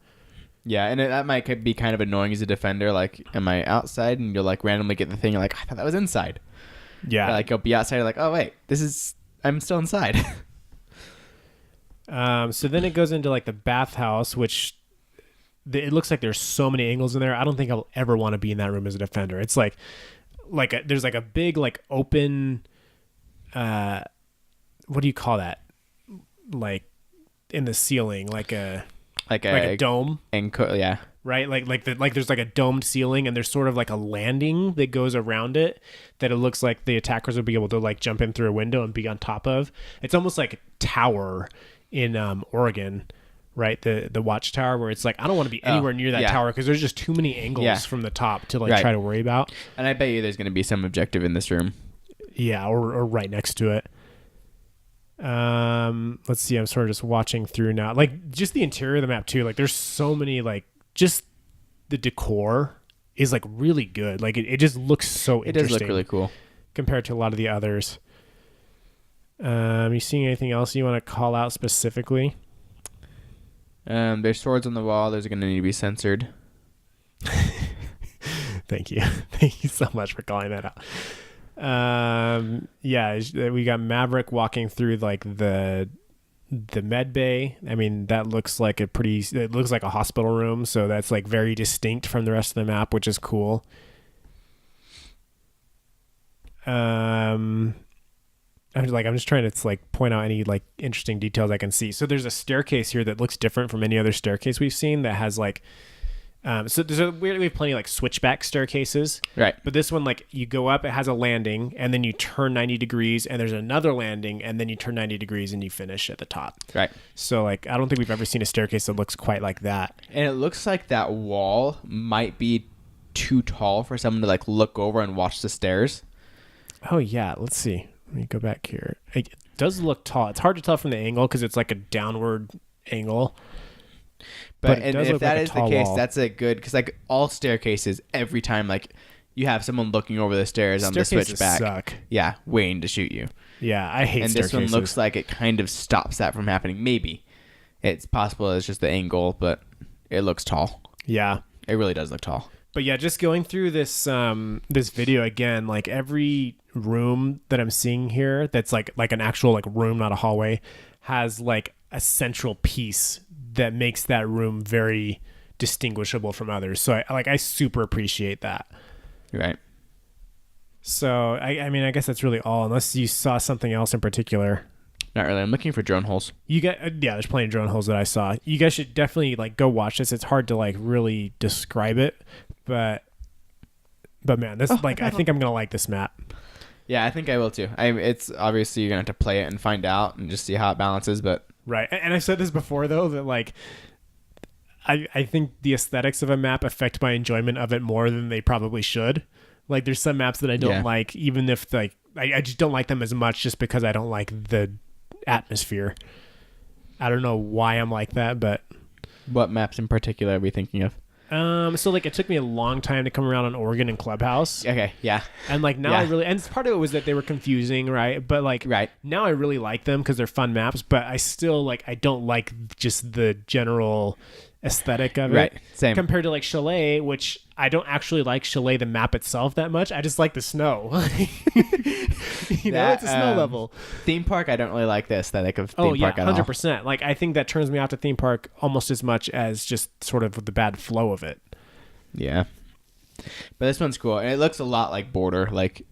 Yeah, and that might be kind of annoying as a defender. Like, am I outside? And you'll like randomly get the thing. You're like, I thought that was inside. Yeah. Or, like, you'll be outside. You're like, oh wait, I'm still inside. So then it goes into like the bathhouse, which it looks like there's so many angles in there. I don't think I'll ever want to be in that room as a defender. It's there's like a big like open, what do you call that? Like in the ceiling, like a dome. Yeah. Right? Like there's like a domed ceiling, and there's sort of like a landing that goes around it that it looks like the attackers will be able to like jump in through a window and be on top of. It's almost like a tower in Oregon, right? The watchtower, where it's like, I don't want to be anywhere near that tower because there's just too many angles from the top to like try to worry about. And I bet you there's going to be some objective in this room. Yeah, or right next to it. Let's see. I'm sort of just watching through now. Like, just the interior of the map too. Like, there's so many, like, just the decor is like really good. Like, it just looks so interesting. It does look really cool compared to a lot of the others. You seeing anything else you want to call out specifically? There's swords on the wall. Those are going to need to be censored. Thank you. Thank you so much for calling that out. Yeah, we got Maverick walking through like the med bay. I mean, that looks like it looks like a hospital room, so that's like very distinct from the rest of the map, which is cool. I'm just trying to like point out any like interesting details I can see. So there's a staircase here that looks different from any other staircase we've seen that has like, so we have plenty of like switchback staircases, right? But this one, like you go up, it has a landing, and then you turn 90 degrees, and there's another landing, and then you turn 90 degrees, and you finish at the top. Right. So like, I don't think we've ever seen a staircase that looks quite like that. And it looks like that wall might be too tall for someone to like look over and watch the stairs. Oh yeah, let's see. Let me go back here. It does look tall. It's hard to tell from the angle because it's like a downward angle. But and if that is the case, that's a good, because like all staircases, every time like you have someone looking over the stairs on the switchback, suck. Yeah, waiting to shoot you. Yeah, I hate staircases. And this one looks like it kind of stops that from happening. Maybe it's possible it's just the angle, but it looks tall. Yeah, it really does look tall. But yeah, just going through this this video again, like every room that I'm seeing here, that's like an actual like room, not a hallway, has like a central piece that makes that room very distinguishable from others. So I super appreciate that. Right. So I mean, I guess that's really all, unless you saw something else in particular. Not really. I'm looking for drone holes. Yeah, there's plenty of drone holes that I saw. You guys should definitely like go watch this. It's hard to like really describe it, but man, this I think I'm gonna like this map. Yeah, I think I will too. It's obviously you're gonna have to play it and find out and just see how it balances, but right. And I've said this before though, that like I think the aesthetics of a map affect my enjoyment of it more than they probably should. Like there's some maps that I don't like, even if like I just don't like them as much just because I don't like the atmosphere. I don't know why I'm like that, but what maps in particular are we thinking of? So like it took me a long time to come around on Oregon and Clubhouse. Okay, yeah. And like now I really, and part of it was that they were confusing, right? But like now I really like them because they're fun maps, but I still like, I don't like just the general aesthetic of it. Same. Compared to like Chalet, which I don't actually like Chalet the map itself that much. I just like the snow. You know, it's a snow level. Theme park, I don't really like the aesthetic of theme park at all. 100%. Like I think that turns me off to theme park almost as much as just sort of the bad flow of it. Yeah. But this one's cool. And it looks a lot like Border. Like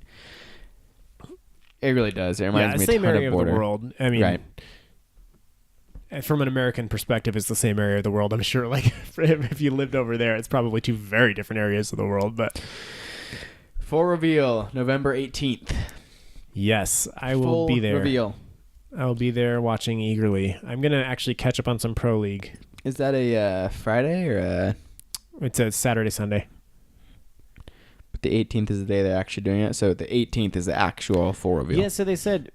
it really does. It reminds me a ton of Border. Same area of the world. I mean, from an American perspective, it's the same area of the world. I'm sure like if you lived over there, it's probably two very different areas of the world, but full reveal November 18th. Yes, I will be there. Reveal. I will be there watching eagerly. I'm going to actually catch up on some Pro League. Is that a Friday or a... It's a Saturday, Sunday. But the 18th is the day they're actually doing it, so the 18th is the actual full reveal. Yeah, so they said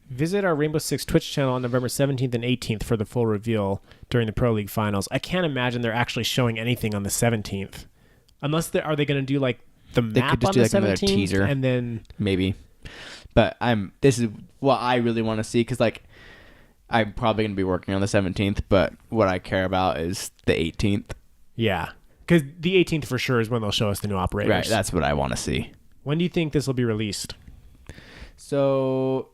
visit our Rainbow Six Twitch channel on November 17th and 18th for the full reveal during the Pro League finals. I can't imagine they're actually showing anything on the 17th. Unless are they going to do like the map on the 17th teaser and then maybe. But this is what I really want to see, because like I'm probably going to be working on the 17th, but what I care about is the 18th. Yeah, because the 18th for sure is when they'll show us the new operators. Right, that's what I want to see. When do you think this will be released? So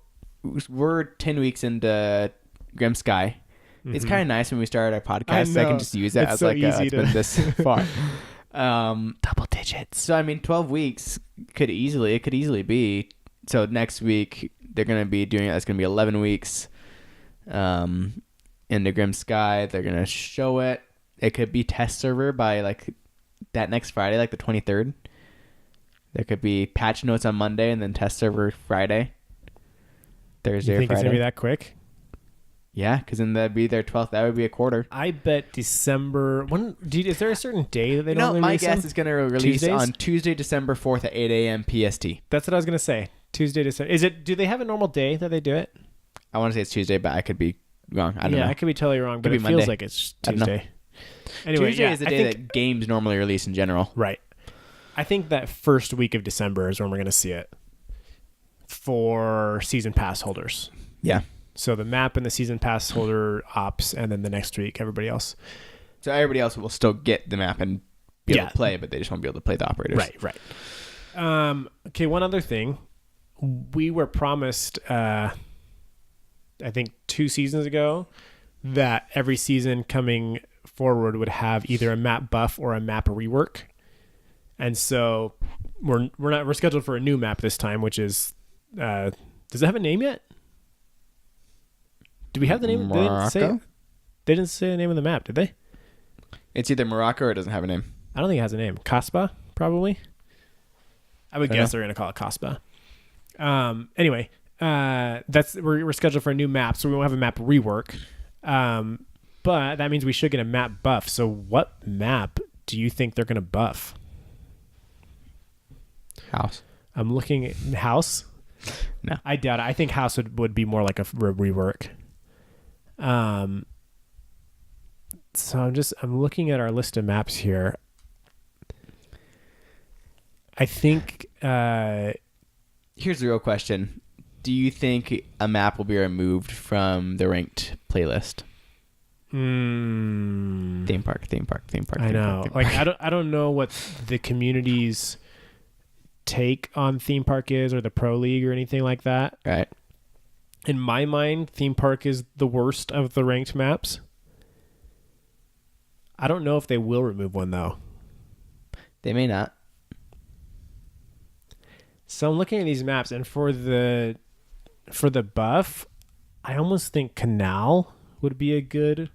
we're 10 weeks into Grim Sky. Mm-hmm. It's kind of nice when we started our podcast, so I can just use that as so like it's been this far. Double digits. So I mean, 12 weeks could easily be. So next week they're gonna be doing it. That's gonna be 11 weeks. In the Grim Sky, they're gonna show it. It could be test server by like that next Friday, like the 23rd. There could be patch notes on Monday and then test server Friday. Thursday or Friday. You think it's gonna be that quick? Yeah, because then that'd be their 12th. That would be a quarter. I bet December. Is there a certain day that they don't release my guess them? is going to release Tuesdays? On Tuesday, December 4th at 8 a.m. PST. That's what I was going to say. Tuesday, December. Is it? Do they have a normal day that they do it? I want to say it's Tuesday, but I could be wrong. I don't know. Yeah, I could be totally wrong, but it feels like it's Tuesday. Anyway, Tuesday is the day that games normally release in general. Right. I think that first week of December is when we're going to see it for season pass holders. Yeah. So the map and the season pass holder ops, and then the next week, everybody else. So everybody else will still get the map and be able to play, but they just won't be able to play the operators. Right. Okay, one other thing. We were promised, I think 2 seasons ago, that every season coming forward would have either a map buff or a map rework. And so we're scheduled for a new map this time, which is Does it have a name yet? Do we have the name? Morocco? They didn't say the name of the map, did they? It's either Morocco or it doesn't have a name. I don't think it has a name. Kasbah, probably. I would guess they're going to call it Kasbah. Anyway, we're scheduled for a new map, so we won't have a map rework. But that means we should get a map buff. So what map do you think they're going to buff? House. I'm looking at House. No. I doubt it. I think House would be more like a rework. So I'm looking at our list of maps here. I think here's the real question. Do you think a map will be removed from the ranked playlist? Theme park. I know. I don't know what the community's take on theme park is, or the pro league or anything like that. Right. In my mind, theme park is the worst of the ranked maps. I don't know if they will remove one though. They may not. So I'm looking at these maps, and for the buff, I almost think Canal would be a good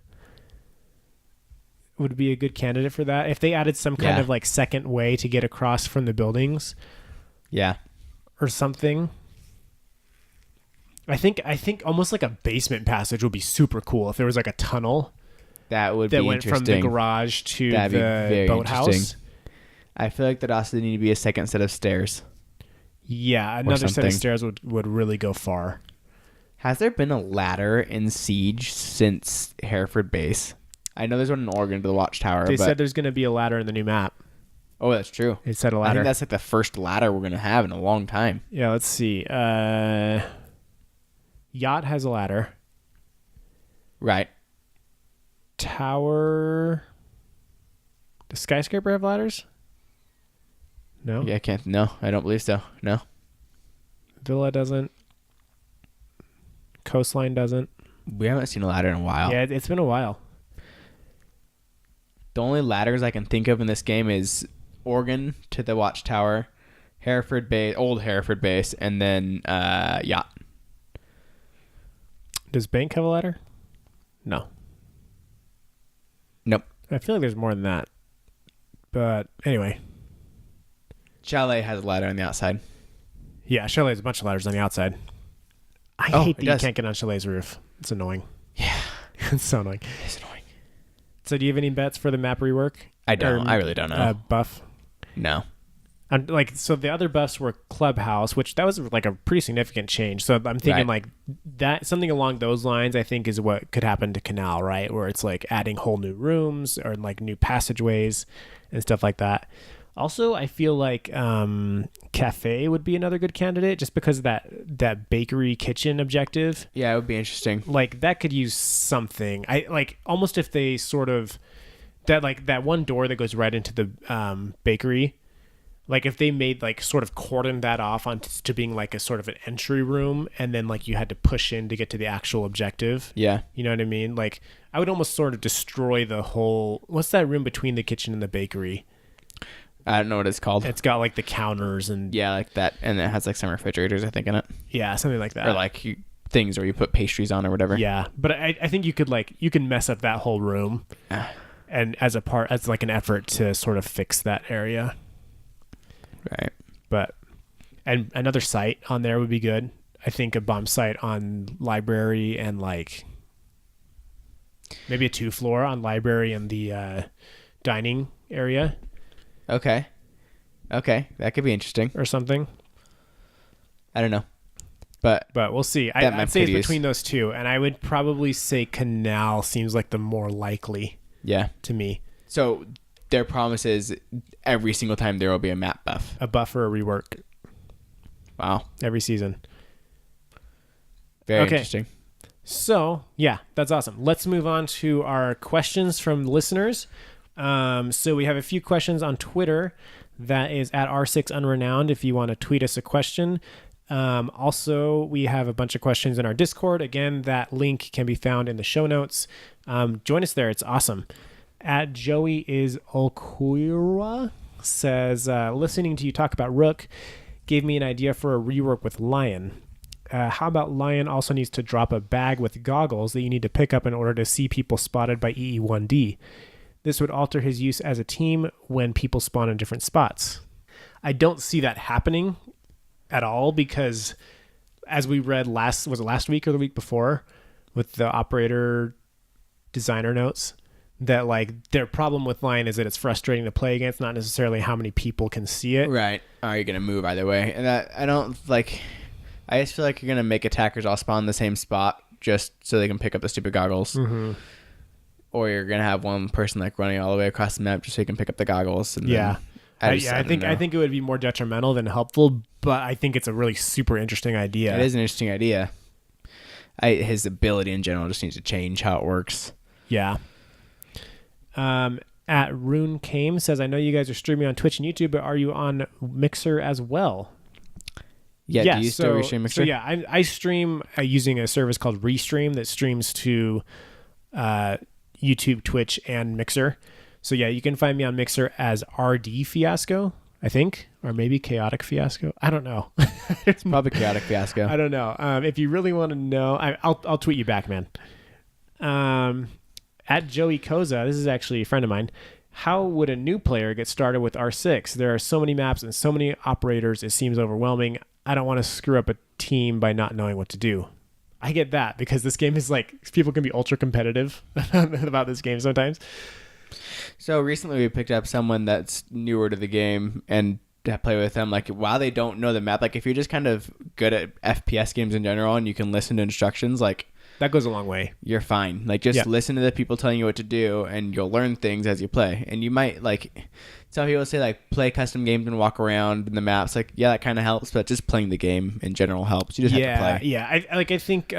candidate for that. If they added some kind of like second way to get across from the buildings. Yeah. Or something. I think almost like a basement passage would be super cool if there was like a tunnel that went from the garage to the boathouse. I feel like there'd also need to be a second set of stairs. Yeah, another set of stairs would really go far. Has there been a ladder in Siege since Hereford Base? I know there's one in Oregon to the Watchtower. They said there's going to be a ladder in the new map. Oh, that's true. It said a ladder. I think that's like the first ladder we're going to have in a long time. Yeah, let's see. Yacht has a ladder. Right. Tower. Does Skyscraper have ladders? No. Yeah, No, I don't believe so. No. Villa doesn't. Coastline doesn't. We haven't seen a ladder in a while. Yeah, it's been a while. The only ladders I can think of in this game is Oregon to the Watchtower, Hereford Base, old Hereford Base, and then Yacht. Does Bank have a ladder? No. Nope. I feel like there's more than that. But anyway. Chalet has a ladder on the outside. Yeah, Chalet has a bunch of ladders on the outside. I hate that you can't get on Chalet's roof. It's annoying. Yeah. It's so annoying. It's annoying. So do you have any bets for the map rework? I don't. I really don't know. Buff? No. So the other buffs were Clubhouse, which that was like a pretty significant change. So I'm thinking like that, something along those lines, I think is what could happen to Canal, right? Where it's like adding whole new rooms or like new passageways and stuff like that. Also, I feel like Cafe would be another good candidate just because of that bakery kitchen objective. Yeah, it would be interesting. Like that could use something. I like almost if they sort of that one door that goes right into the bakery. Like if they made like sort of cordon that off to being like a sort of an entry room, and then like you had to push in to get to the actual objective. Yeah. You know what I mean? Like I would almost sort of destroy the whole, what's that room between the kitchen and the bakery? I don't know what it's called. It's got like the counters and like that, and it has like some refrigerators, I think, in it. Yeah, something like that. Or like things where you put pastries on or whatever. Yeah, but I think you can mess up that whole room, and as like an effort to sort of fix that area. Right. But and another site on there would be good. I think a bomb site on library and like maybe a 2-floor on library and the dining area. Okay, that could be interesting or something. I don't know, but we'll see. I'd say it's between those two, and I would probably say Canal seems like the more likely. Yeah, to me. So their promise is every single time there will be a map buff, a buff or a rework. Wow, every season. Very interesting. So yeah, that's awesome. Let's move on to our questions from listeners. So we have a few questions on Twitter. That is at R6Unrenowned if you want to tweet us a question. Also, we have a bunch of questions in our Discord. Again, that link can be found in the show notes. Join us there. It's awesome. At Joey is Olkuira says, listening to you talk about Rook gave me an idea for a rework with Lion. how about Lion also needs to drop a bag with goggles that you need to pick up in order to see people spotted by EE1D. This would alter his use as a team when people spawn in different spots. I don't see that happening at all because as we read was it last week or the week before with the operator designer notes, that like their problem with Lion is that it's frustrating to play against, not necessarily how many people can see it. Right. Are you going to move either way? And I don't like, I just feel like you're going to make attackers all spawn in the same spot just so they can pick up the stupid goggles. Mm-hmm. Or you're going to have one person like running all the way across the map just so you can pick up the goggles. And yeah. I think it would be more detrimental than helpful, but I think it's a really super interesting idea. It is an interesting idea. His ability in general just needs to change how it works. Yeah. At Rune Came says, I know you guys are streaming on Twitch and YouTube, but are you on Mixer as well? Yeah, do you still stream Mixer? So yeah, I stream using a service called Restream that streams to YouTube, Twitch, and Mixer. So yeah, you can find me on Mixer as RD Fiasco, I think, or maybe Chaotic Fiasco. I don't know. It's probably Chaotic Fiasco. I don't know. If you really want to know, I'll tweet you back, man. At Joey Koza, this is actually a friend of mine. How would a new player get started with R6? There are so many maps and so many operators. It seems overwhelming. I don't want to screw up a team by not knowing what to do. I get that because this game is like, people can be ultra competitive about this game sometimes. So recently we picked up someone that's newer to the game and play with them. Like while they don't know the map, like if you're just kind of good at FPS games in general and you can listen to instructions, like that goes a long way. You're fine. Like just listen to the people telling you what to do and you'll learn things as you play. And you might like, some people say like play custom games and walk around in the maps. Like, yeah, that kind of helps, but just playing the game in general helps. You just have to play. Yeah. I think,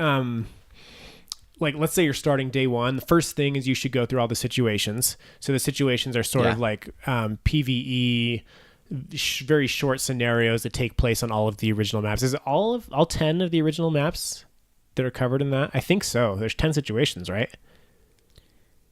like let's say you're starting day one, the first thing is you should go through all the situations. So the situations are sort of like PvE, very short scenarios that take place on all of the original maps. Is it all 10 of the original maps that are covered in that? I think so. There's 10 situations, right?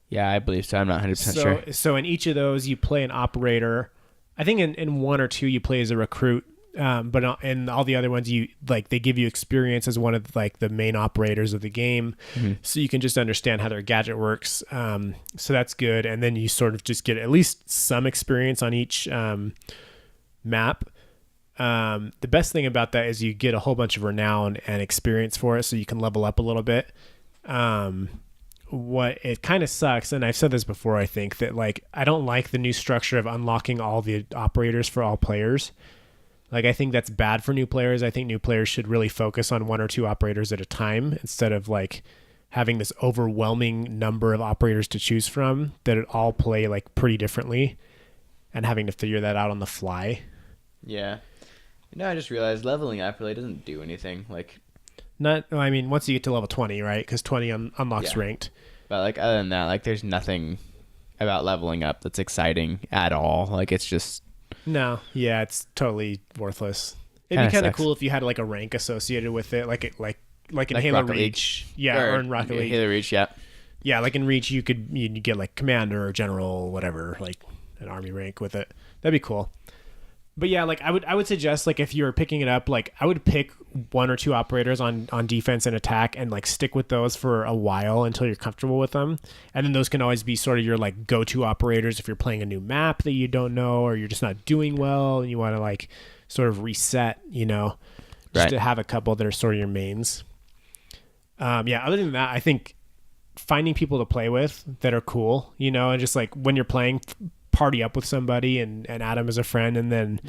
Yeah, I believe so. I'm not 100% sure. So in each of those, you play an operator. I think in one or two, you play as a recruit. But in all the other ones, they give you experience as one of like the main operators of the game, so you can just understand how their gadget works. So that's good, and then you sort of just get at least some experience on each map. The best thing about that is you get a whole bunch of renown and experience for it, so you can level up a little bit. What it kind of sucks, and I've said this before, I think that like I don't like the new structure of unlocking all the operators for all players. Like, I think that's bad for new players. I think new players should really focus on one or two operators at a time instead of like having this overwhelming number of operators to choose from that all play like pretty differently and having to figure that out on the fly. Yeah. I just realized leveling up really doesn't do anything. Like, I mean, once you get to level 20, right? Because 20 unlocks ranked. But like, other than that, like, there's nothing about leveling up that's exciting at all. Like, it's just... No, yeah, it's totally worthless. It'd be kind of cool if you had like a rank associated with it, like in Halo Reach, or in Rocket League. Halo Reach, yeah. Like in Reach, you get like commander or general, whatever, like an army rank with it. That'd be cool. But yeah, like I would suggest like if you're picking it up, like I would pick one or two operators on defense and attack and like stick with those for a while until you're comfortable with them. And then those can always be sort of your like go-to operators if you're playing a new map that you don't know or you're just not doing well and you want to like sort of reset, just to have a couple that are sort of your mains. Other than that, I think finding people to play with that are cool, and just like when you're playing, party up with somebody and add them as a friend, and then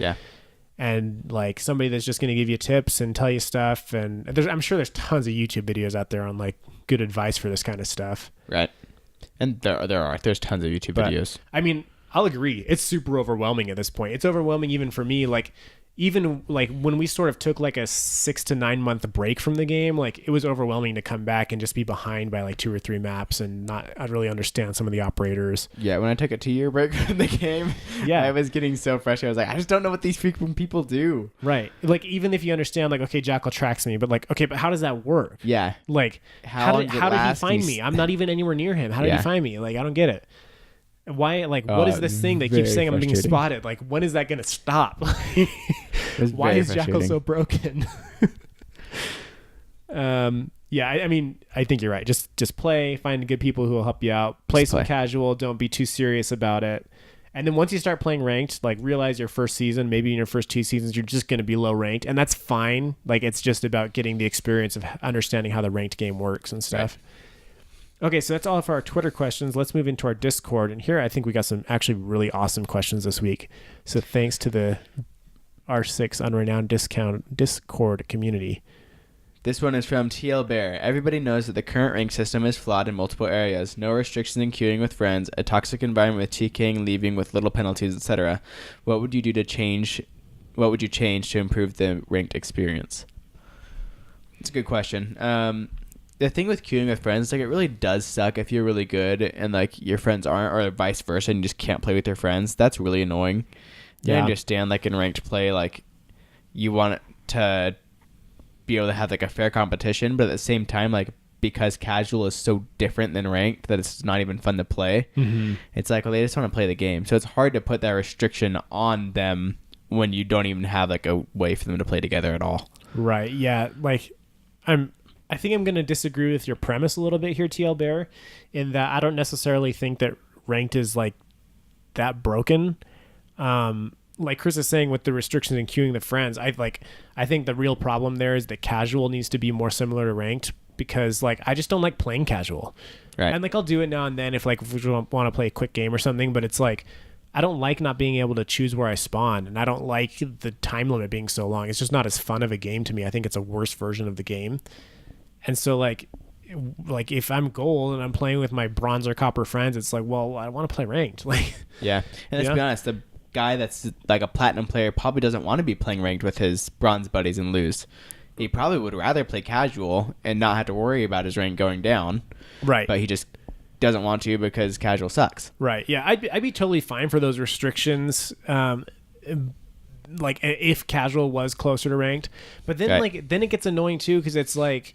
and like somebody that's just going to give you tips and tell you stuff. And I'm sure there's tons of YouTube videos out there on like good advice for this kind of stuff. Right. And there's tons of YouTube videos. I mean, I'll agree. It's super overwhelming at this point. It's overwhelming even for me. Like, even like when we sort of took like a 6 to 9 month break from the game, like it was overwhelming to come back and just be behind by like 2 or 3 maps and not really understand some of the operators. Yeah, when I took a 2-year break from the game, I was getting so frustrated. I was like, I just don't know what these freaking people do. Right. Like, even if you understand, like, okay, Jackal tracks me, but like, okay, but how does that work? Yeah. Like, how did he find me? I'm not even anywhere near him. How did he find me? Like, I don't get it. Why, like, what is this thing that keeps saying I'm being spotted? Like, when is that going to stop? Why is Jackal so broken? Yeah, I mean, I think you're right. Just play, find good people who will help you out. Play some casual. Don't be too serious about it. And then once you start playing ranked, like realize your first season, maybe in your first 2 seasons, you're just going to be low ranked, and that's fine. Like it's just about getting the experience of understanding how the ranked game works and stuff. Right. Okay, so that's all for our Twitter questions. Let's move into our Discord, and here I think we got some actually really awesome questions this week. So thanks to the R6 Unrenowned Discord community. This one is from TL Bear. Everybody knows that the current rank system is flawed in multiple areas. No restrictions in queuing with friends, a toxic environment with TKing, leaving with little penalties, etc. What would you do to change? What would you change to improve the ranked experience? It's a good question. The thing with queuing with friends, like it really does suck if you're really good and like your friends aren't, or vice versa, and you just can't play with your friends. That's really annoying. Yeah. I understand like in ranked play, like you want it to be able to have like a fair competition, but at the same time, like because casual is so different than ranked that it's not even fun to play. It's like, well, they just want to play the game, so it's hard to put that restriction on them when you don't even have like a way for them to play together at all. Right. Yeah. Like I think I'm going to disagree with your premise a little bit here, TL Bear, in that I don't necessarily think that ranked is like that broken. Like Chris is saying with the restrictions and queuing the friends, I think the real problem there is that casual needs to be more similar to ranked, because like I just don't like playing casual. Right. And like I'll do it now and then if we want to play a quick game or something, but it's like I don't like not being able to choose where I spawn, and I don't like the time limit being so long. It's just not as fun of a game to me. I think it's a worse version of the game. And so like if I'm gold and I'm playing with my bronze or copper friends, it's like, well, I want to play ranked. Like yeah. And let's be honest, the guy that's like a platinum player probably doesn't want to be playing ranked with his bronze buddies and lose. He probably would rather play casual and not have to worry about his rank going down. Right. But he just doesn't want to because casual sucks. Right. Yeah. I'd be totally fine for those restrictions. Like if casual was closer to ranked, but then then it gets annoying too, because it's like,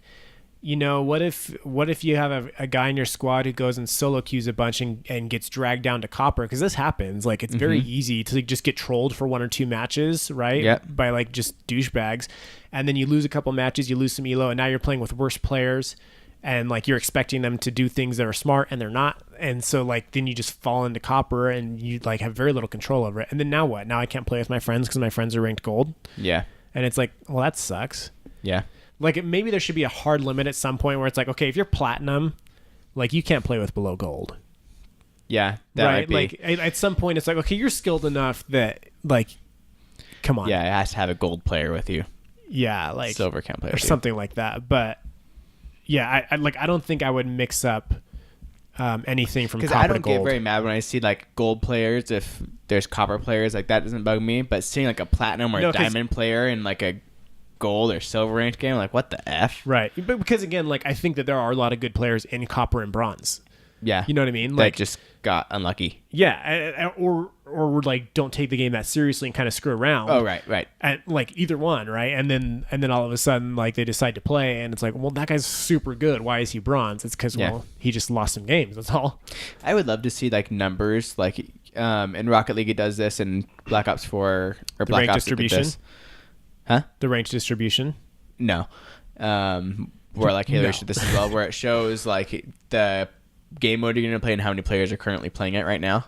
you know, what if you have a guy in your squad who goes and solo queues a bunch and gets dragged down to copper? Because this happens. Like it's very easy to just get trolled for 1 or 2 matches, right? Yep. By like just douchebags, and then you lose a couple matches, you lose some elo, and now you're playing with worse players, and like you're expecting them to do things that are smart and they're not, and so like then you just fall into copper and you like have very little control over it. And then now what? Now I can't play with my friends because my friends are ranked gold. Yeah. And it's like, well, that sucks. Yeah. Like maybe there should be a hard limit at some point where it's like, okay, if you're platinum, like you can't play with below gold. Yeah, that right. Might be. Like at some point, it's like, okay, you're skilled enough that like, come on. Yeah, it has to have a gold player with you. Yeah, like silver can't play or something like that. But yeah, I don't think I would mix up anything from copper to gold. Because I don't get very mad when I see like gold players if there's copper players. Like that doesn't bug me. But seeing like a platinum or a diamond player in like a gold or silver ranked game, like what the F? Right. But because again, like I think that there are a lot of good players in copper and bronze. Yeah. You know what I mean? Like just got unlucky. Yeah, or like don't take the game that seriously and kind of screw around. Oh, right. And like either one, right? And then all of a sudden like they decide to play and it's like, well, that guy's super good. Why is he bronze? It's because well, he just lost some games. That's all. I would love to see like numbers like in Rocket League it does this, and Black Ops 4 or the Black Ops distribution. Did this. Huh? The ranked distribution? No. Where like Halo did this as well, where it shows like the game mode you're going to play and how many players are currently playing it right now.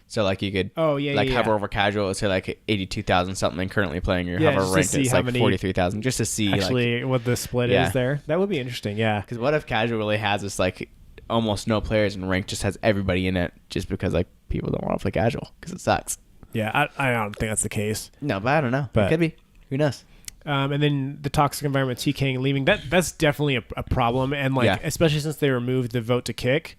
So like you could hover over casual, let's say like 82,000 something currently playing, or hover ranked it's like 43,000, just to see actually like, what the split is there. That would be interesting, yeah. Because what if casual really has this like almost no players and ranked just has everybody in it just because like people don't want to play casual because it sucks. Yeah, I don't think that's the case. No, but I don't know. But it could be. Who knows? And then the toxic environment, TKing and leaving, that's definitely a problem. And like, especially since they removed the vote to kick.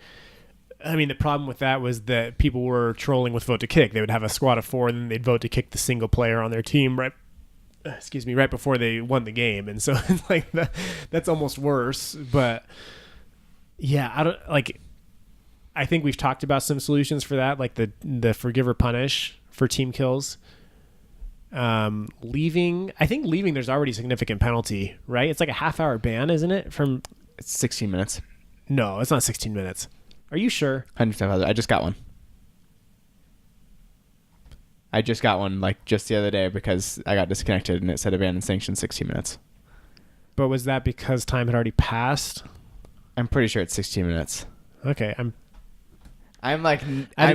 I mean, the problem with that was that people were trolling with vote to kick. They would have a squad of 4 and then they'd vote to kick the single player on their team right before they won the game. And so it's like that's almost worse. But yeah, I think we've talked about some solutions for that, like the forgive or punish for team kills. Leaving there's already a significant penalty, right? It's like a half-hour ban, isn't it? It's 16 minutes. No, it's not 16 minutes. Are you sure? I just got one. I just got one like just the other day because I got disconnected and it said abandoned sanction 16 minutes. But was that because time had already passed? I'm pretty sure it's 16 minutes. Okay, I'm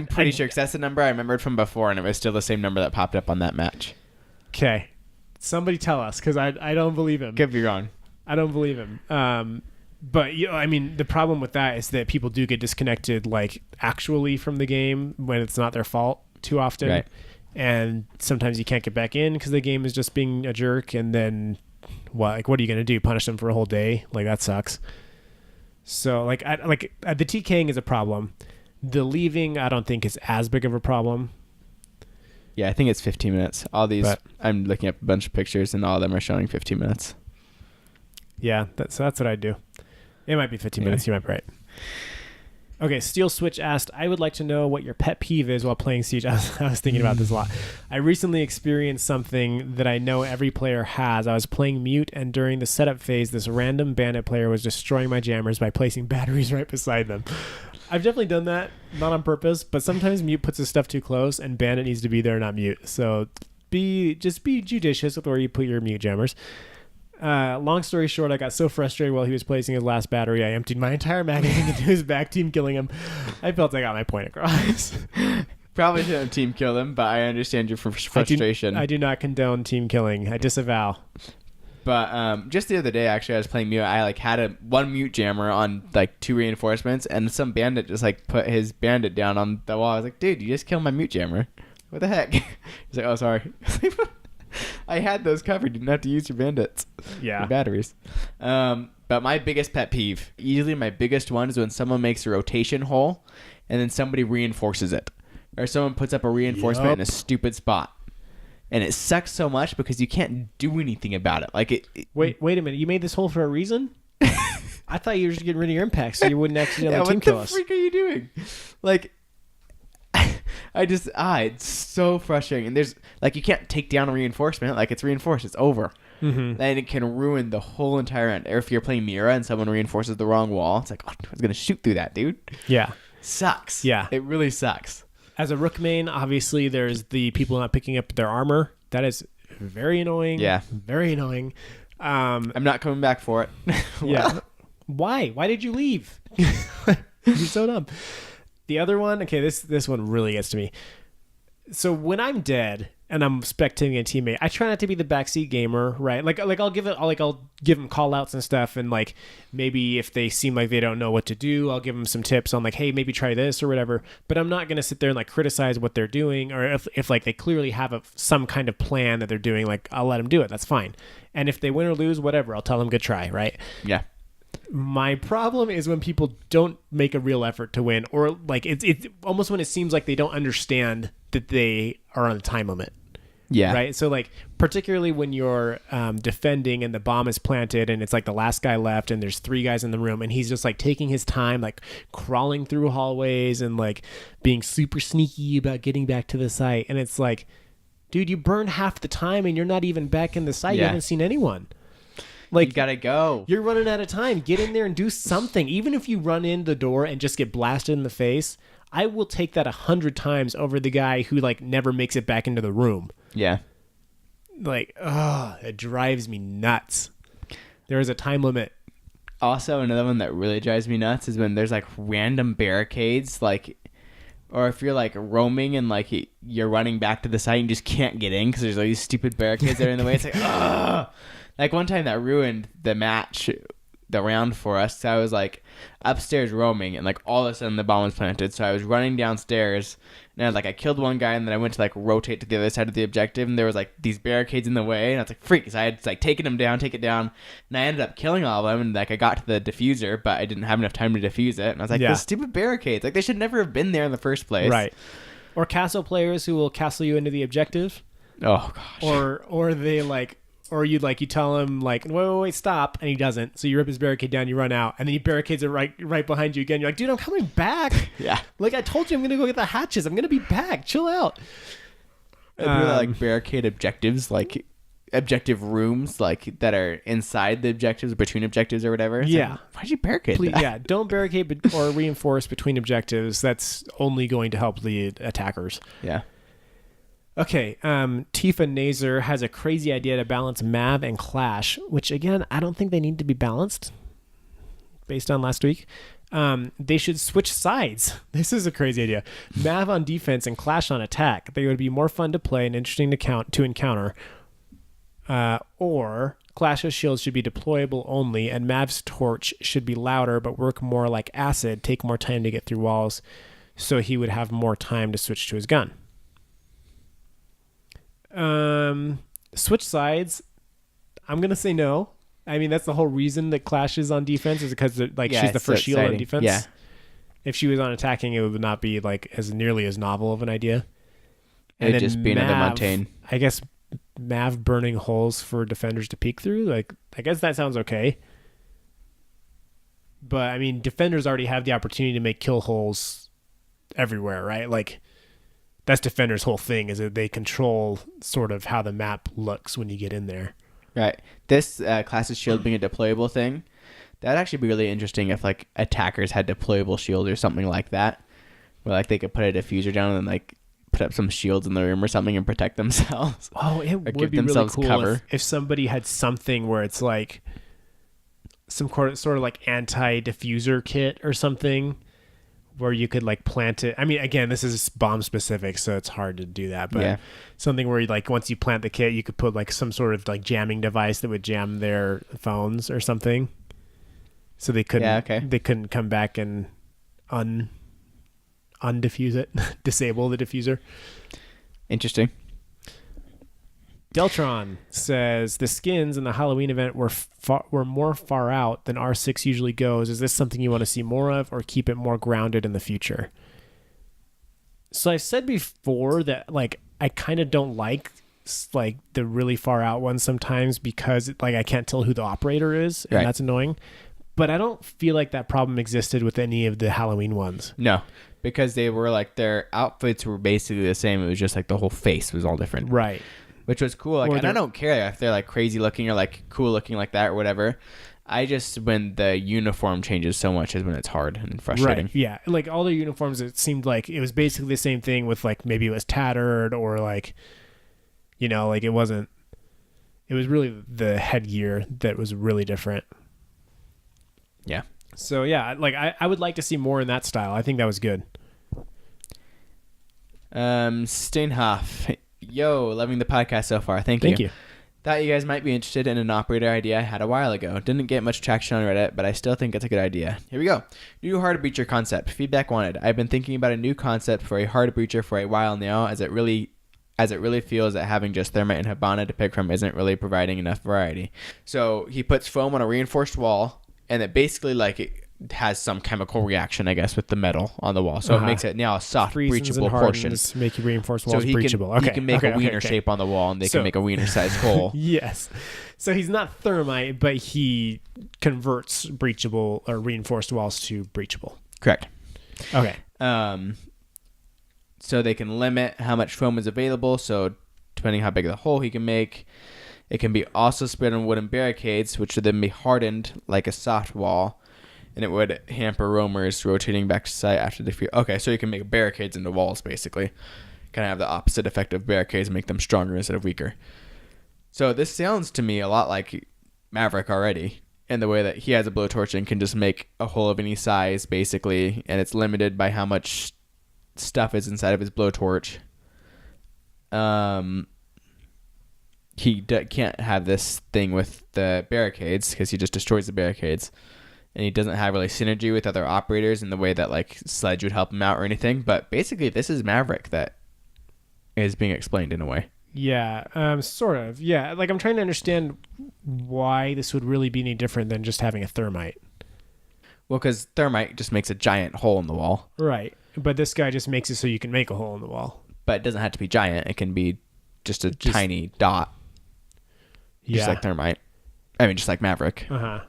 pretty sure because that's the number I remembered from before, and it was still the same number that popped up on that match. Okay, somebody tell us, because I don't believe him. Could be wrong. I don't believe him. But I mean, the problem with that is that people do get disconnected, like actually from the game when it's not their fault too often, right? And sometimes you can't get back in because the game is just being a jerk. And then what are you gonna do? Punish them for a whole day? Like that sucks. So the TKing is a problem. The leaving, I don't think is as big of a problem. Yeah, I think it's 15 minutes. All these, I'm looking up a bunch of pictures, and all of them are showing 15 minutes. Yeah, that's what I do. It might be 15 minutes. You might be right. Okay, Steel Switch asked, I would like to know what your pet peeve is while playing Siege. I was thinking about this a lot. I recently experienced something that I know every player has. I was playing Mute, and during the setup phase, this random bandit player was destroying my jammers by placing batteries right beside them. I've definitely done that, not on purpose, but sometimes Mute puts his stuff too close, and bandit needs to be there, not Mute. So just be judicious with where you put your Mute jammers. Long story short, I got so frustrated while he was placing his last battery, I emptied my entire magazine into his back, team killing him. I felt I got my point across. Probably shouldn't team kill him, but I understand your frustration. I do not condone team killing. I disavow. But just the other day, actually, I was playing Mute. I had one Mute jammer on 2 reinforcements, and some bandit just put his bandit down on the wall. I was like, dude, you just killed my Mute jammer. What the heck? He's like, oh, sorry. I had those covered. You didn't have to use your bandits. Yeah. Your batteries. But my biggest pet peeve, easily my biggest one, is when someone makes a rotation hole and then somebody reinforces it. Or someone puts up a reinforcement in a stupid spot. And it sucks so much because you can't do anything about it. Wait a minute. You made this hole for a reason? I thought you were just getting rid of your impacts so you wouldn't accidentally team kill us. What the freak are you doing? It's so frustrating. And there's you can't take down a reinforcement. It's reinforced. It's over. Mm-hmm. And it can ruin the whole entire end. Or if you're playing Mira and someone reinforces the wrong wall, it's I was going to shoot through that, dude. Yeah. Sucks. Yeah. It really sucks. As a Rook main, obviously there's the people not picking up their armor. That is very annoying. Yeah. Very annoying. I'm not coming back for it. Yeah. Why? Why did you leave? You're so dumb. The other one, okay, this one really gets to me. So when I'm dead and I'm spectating a teammate, I try not to be the backseat gamer, right? I'll give them call outs and stuff, and maybe if they seem like they don't know what to do, I'll give them some tips on hey, maybe try this or whatever. But I'm not gonna sit there and criticize what they're doing, or if they clearly have some kind of plan that they're doing, I'll let them do it. That's fine. And if they win or lose, whatever, I'll tell them good try, right? Yeah. My problem is when people don't make a real effort to win, or it's almost when it seems like they don't understand that they are on a time limit. Yeah. Right. So particularly when you're defending and the bomb is planted and it's the last guy left and there's 3 guys in the room and he's just taking his time, crawling through hallways and being super sneaky about getting back to the site. And it's dude, you burned half the time and you're not even back in the site. Yeah. You haven't seen anyone. You gotta go. You're running out of time. Get in there and do something. Even if you run in the door and just get blasted in the face, I will take that 100 times over the guy who never makes it back into the room. Yeah. It drives me nuts. There is a time limit. Also, another one that really drives me nuts is when there's random barricades, or if you're roaming and you're running back to the site and you just can't get in because there's all these stupid barricades that are in the way. It's ugh. One time that ruined the match, the round for us. So I was upstairs roaming and all of a sudden the bomb was planted. So I was running downstairs and I killed one guy and then I went to rotate to the other side of the objective and there was these barricades in the way and I was freak. So I had taken them down, take it down, and I ended up killing all of them and I got to the diffuser, but I didn't have enough time to defuse it. And I was those stupid barricades, they should never have been there in the first place. Right. Or castle players who will castle you into the objective. Oh gosh. Or they or you tell him wait, stop, and he doesn't. So you rip his barricade down, you run out, and then he barricades it right behind you again. You're dude, I'm coming back. Yeah. I told you I'm gonna go get the hatches. I'm gonna be back. Chill out. Barricade objectives, objective rooms, that are inside the objectives, between objectives or whatever. It's yeah. Why'd you barricade that? Yeah. Don't barricade or reinforce between objectives. That's only going to help the attackers. Yeah. Okay, Tifa Nazer has a crazy idea to balance Mav and Clash, which again, I don't think they need to be balanced based on last week. They should switch sides. This is a crazy idea. Mav on defense and Clash on attack. They would be more fun to play and interesting to encounter. Or Clash's shields should be deployable only, and Mav's torch should be louder but work more like acid, take more time to get through walls, so he would have more time to switch to his gun. Switch sides. I'm gonna say no. I mean, that's the whole reason that Clash is on defense, is because she's the first shield on defense. Yeah. If she was on attacking, it would not be like as nearly as novel of an idea. And it'd just be another Montaigne. I guess Mav burning holes for defenders to peek through. Like, I guess that sounds okay. But I mean, defenders already have the opportunity to make kill holes everywhere, right? Like, that's defenders' whole thing, is that they control sort of how the map looks when you get in there. Right. This class's shield being a deployable thing, that'd actually be really interesting if like attackers had deployable shield or something like that, where like they could put a diffuser down and then like put up some shields in the room or something and protect themselves. Oh, it would be really cool if somebody had something where it's like some sort of like anti-diffuser kit or something, where you could like plant it. I mean, again, this is bomb specific, so it's hard to do that, but something where you, like, once you plant the kit, you could put like some sort of like jamming device that would jam their phones or something, so they couldn't they couldn't come back and undifuse it, disable the diffuser. Interesting. Deltron says the skins in the Halloween event were more far out than R6 usually goes. Is this something you want to see more of, or keep it more grounded in the future? So I said before that like I kind of don't like the really far out ones sometimes, because like I can't tell who the operator is, and that's annoying. But I don't feel like that problem existed with any of the Halloween ones. No, because they were like, their outfits were basically the same. It was just like the whole face was all different. Right. Which was cool. Like, and I don't care if they're like crazy looking or like cool looking like that or whatever. I just, when the uniform changes so much is when it's hard and frustrating. Right. Yeah. Like all the uniforms, it seemed like it was basically the same thing, with like maybe it was tattered, or like, you know, like it was really the headgear that was really different. Yeah. So yeah, like I would like to see more in that style. I think that was good. Steinhoff. Yo, loving the podcast so far. Thank you. Thought you guys might be interested in an operator idea I had a while ago. Didn't get much traction on Reddit, but I still think it's a good idea. Here we go. New hard breacher concept. Feedback wanted. I've been thinking about a new concept for a hard breacher for a while now, as it really feels that having just Thermite and Habana to pick from isn't really providing enough variety. So he puts foam on a reinforced wall, and it basically like it has some chemical reaction, I guess, with the metal on the wall. So it makes it now a soft, breachable portion. Make your reinforced walls breachable. He can make a wiener shape on the wall, and they can make a wiener-sized hole. Yes. So he's not Thermite, but he converts breachable or reinforced walls to breachable. Correct. Okay. So they can limit how much foam is available. So depending how big of the hole he can make, it can be also spread on wooden barricades, which would then be hardened like a soft wall. And it would hamper roamers rotating back to site after the field. Okay, so you can make barricades into walls, basically. Kind of have the opposite effect of barricades, make them stronger instead of weaker. So this sounds to me a lot like Maverick already, in the way that he has a blowtorch and can just make a hole of any size, basically, and it's limited by how much stuff is inside of his blowtorch. He can't have this thing with the barricades, because he just destroys the barricades. And he doesn't have really synergy with other operators in the way that like Sledge would help him out or anything. But basically, this is Maverick that is being explained in a way. Yeah, sort of. Yeah, like I'm trying to understand why this would really be any different than just having a Thermite. Well, because Thermite just makes a giant hole in the wall. Right. But this guy just makes it so you can make a hole in the wall. But it doesn't have to be giant. It can be just a tiny dot. Just like Thermite. I mean, just like Maverick. Uh-huh.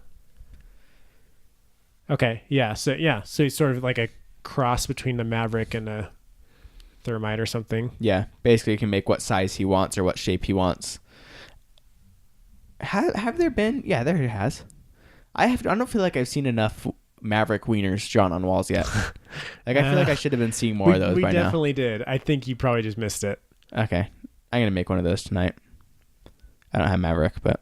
Okay, yeah. So he's sort of like a cross between the Maverick and a Thermite or something. Yeah, basically he can make what size he wants or what shape he wants. Have there been? Yeah, there has. I don't feel like I've seen enough Maverick wieners drawn on walls yet. Like I feel like I should have been seeing more of those by now. We definitely did. I think you probably just missed it. Okay. I'm going to make one of those tonight. I don't have Maverick, but...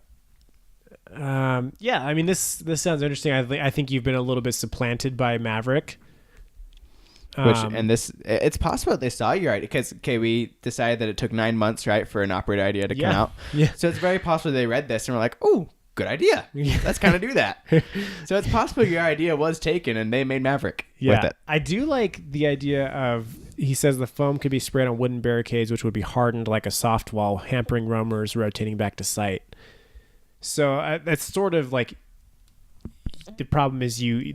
Yeah, I mean, this sounds interesting. I think you've been a little bit supplanted by Maverick. It's possible they saw your idea because we decided that it took 9 months, right, for an operator idea to come out. Yeah. So it's very possible they read this and were like, "Oh, good idea. Let's kind of do that." So it's possible your idea was taken and they made Maverick with it. I do like the idea of. He says the foam could be sprayed on wooden barricades, which would be hardened like a soft wall, hampering roamers rotating back to site. So that's sort of like. The problem is the